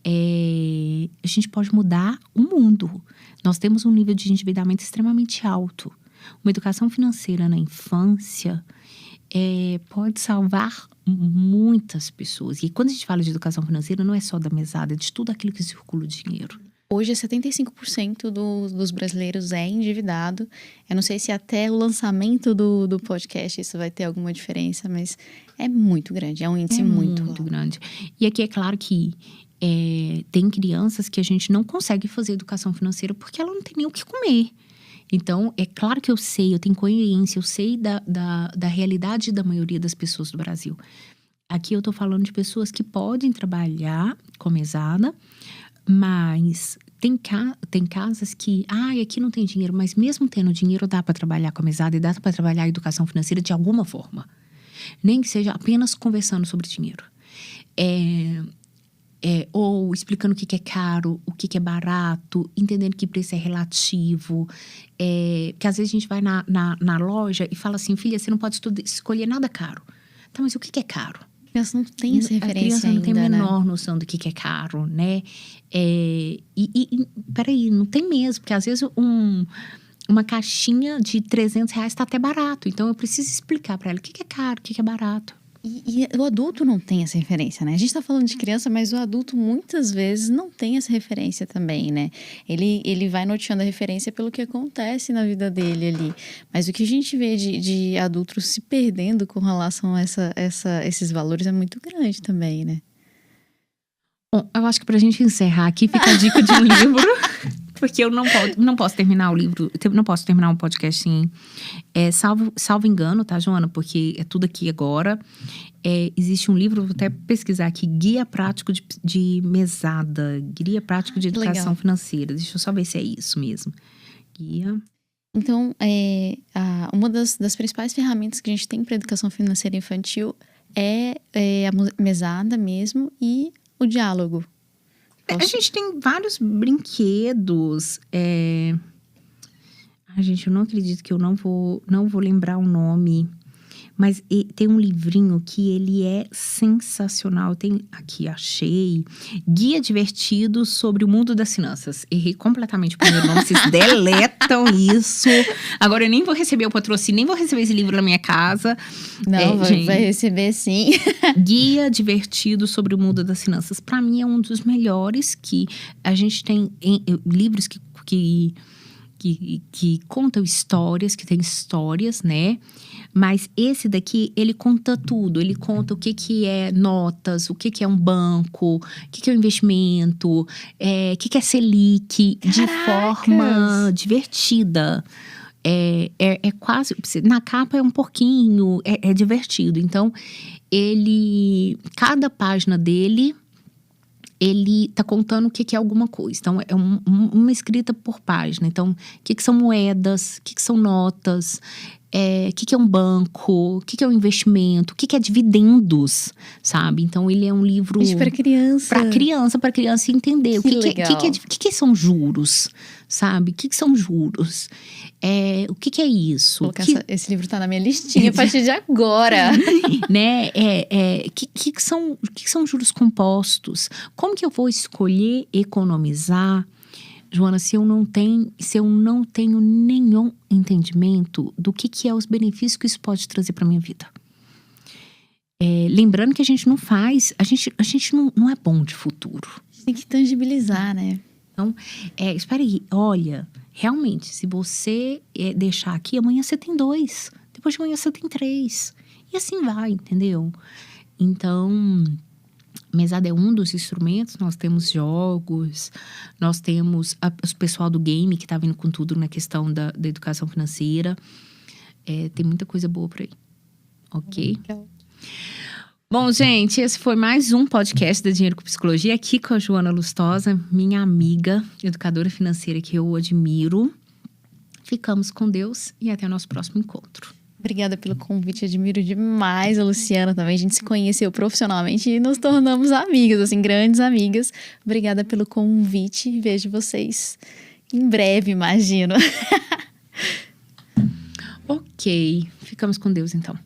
a gente pode mudar o mundo. Nós temos um nível de endividamento extremamente alto. Uma educação financeira na infância pode salvar muitas pessoas. E quando a gente fala de educação financeira, não é só da mesada, é de tudo aquilo que circula o dinheiro. Hoje, 75% dos brasileiros é endividado. Eu não sei se até o lançamento do podcast isso vai ter alguma diferença, mas é muito grande, é um índice muito grande. E aqui é claro que Tem crianças que a gente não consegue fazer educação financeira porque ela não tem nem o que comer. Então, é claro que eu tenho consciência, eu sei da realidade da maioria das pessoas do Brasil. Aqui eu tô falando de pessoas que podem trabalhar com mesada, mas tem casas que, aqui não tem dinheiro, mas mesmo tendo dinheiro, dá para trabalhar com mesada e dá para trabalhar a educação financeira de alguma forma. Nem que seja apenas conversando sobre dinheiro. Ou explicando o que é caro, o que é barato, entendendo que preço é relativo. Porque às vezes a gente vai na loja e fala assim, filha, você não pode escolher nada caro. Tá, mas o que é caro? A criança não tem essa referência. A criança não ainda, tem a menor né? noção do que é caro, né? Peraí, não tem mesmo, porque às vezes uma caixinha de R$300 tá até barato. Então eu preciso explicar para ela o que é caro, o que é barato. E o adulto não tem essa referência, né? A gente tá falando de criança, mas o adulto muitas vezes não tem essa referência também, né? Ele vai norteando a referência pelo que acontece na vida dele ali. Mas o que a gente vê de adultos se perdendo com relação a esses valores é muito grande também, né? Bom, eu acho que pra gente encerrar aqui, fica a dica de um livro. Porque eu não posso terminar o livro, não posso terminar um podcast assim, salvo engano, tá, Joana? Porque é tudo aqui agora. Existe um livro, vou até pesquisar aqui, Guia Prático de Mesada, Guia Prático de Educação legal. Financeira. Deixa eu só ver se é isso mesmo. Guia. Então, uma das principais ferramentas que a gente tem para educação financeira infantil é a mesada mesmo e o diálogo. A gente tem vários brinquedos. Gente, eu não acredito que eu não vou lembrar o nome. Mas tem um livrinho que ele é sensacional. Aqui, achei. Guia Divertido sobre o Mundo das Finanças. Errei completamente o primeiro nome. Vocês deletam isso. Agora eu nem vou receber o patrocínio, nem vou receber esse livro na minha casa. Não, vai receber sim. Guia Divertido sobre o Mundo das Finanças. Para mim é um dos melhores que a gente tem livros que contam histórias, que tem histórias, né? Mas esse daqui, ele conta tudo. Ele conta o que é notas, o que é um banco, o que é um investimento, o que é Selic, Caracas! de forma divertida. Quase... Na capa é um pouquinho, é divertido. Então, cada página dele... ele tá contando o que é alguma coisa. Então, é uma escrita por página. Então, o que são moedas, o que são notas, o que é um banco, o que é um investimento, o que é dividendos, sabe? Então, ele é um livro... Isso para criança. Para criança entender. O que são juros, sabe? O que são juros? O que é isso? Esse livro tá na minha listinha a partir de agora. Né? Que são juros compostos? Como que eu vou escolher economizar? Joana, se eu não tenho nenhum entendimento do que é os benefícios que isso pode trazer para minha vida. Lembrando que a gente não faz, a gente não é bom de futuro. A gente tem que tangibilizar, né? Então, espera aí, olha, realmente, se você deixar aqui, amanhã você tem 2, depois de amanhã você tem 3. E assim vai, entendeu? Então, mesada é um dos instrumentos, nós temos jogos, nós temos o pessoal do game que tá vindo com tudo na questão da educação financeira. Tem muita coisa boa por aí, ok? Legal. Bom, gente, esse foi mais um podcast da Dinheiro com Psicologia, aqui com a Joana Lustosa, minha amiga, educadora financeira que eu admiro. Ficamos com Deus e até o nosso próximo encontro. Obrigada pelo convite, admiro demais a Luciana também. A gente se conheceu profissionalmente e nos tornamos amigas, assim, grandes amigas. Obrigada pelo convite, vejo vocês em breve, imagino. Ok, ficamos com Deus então.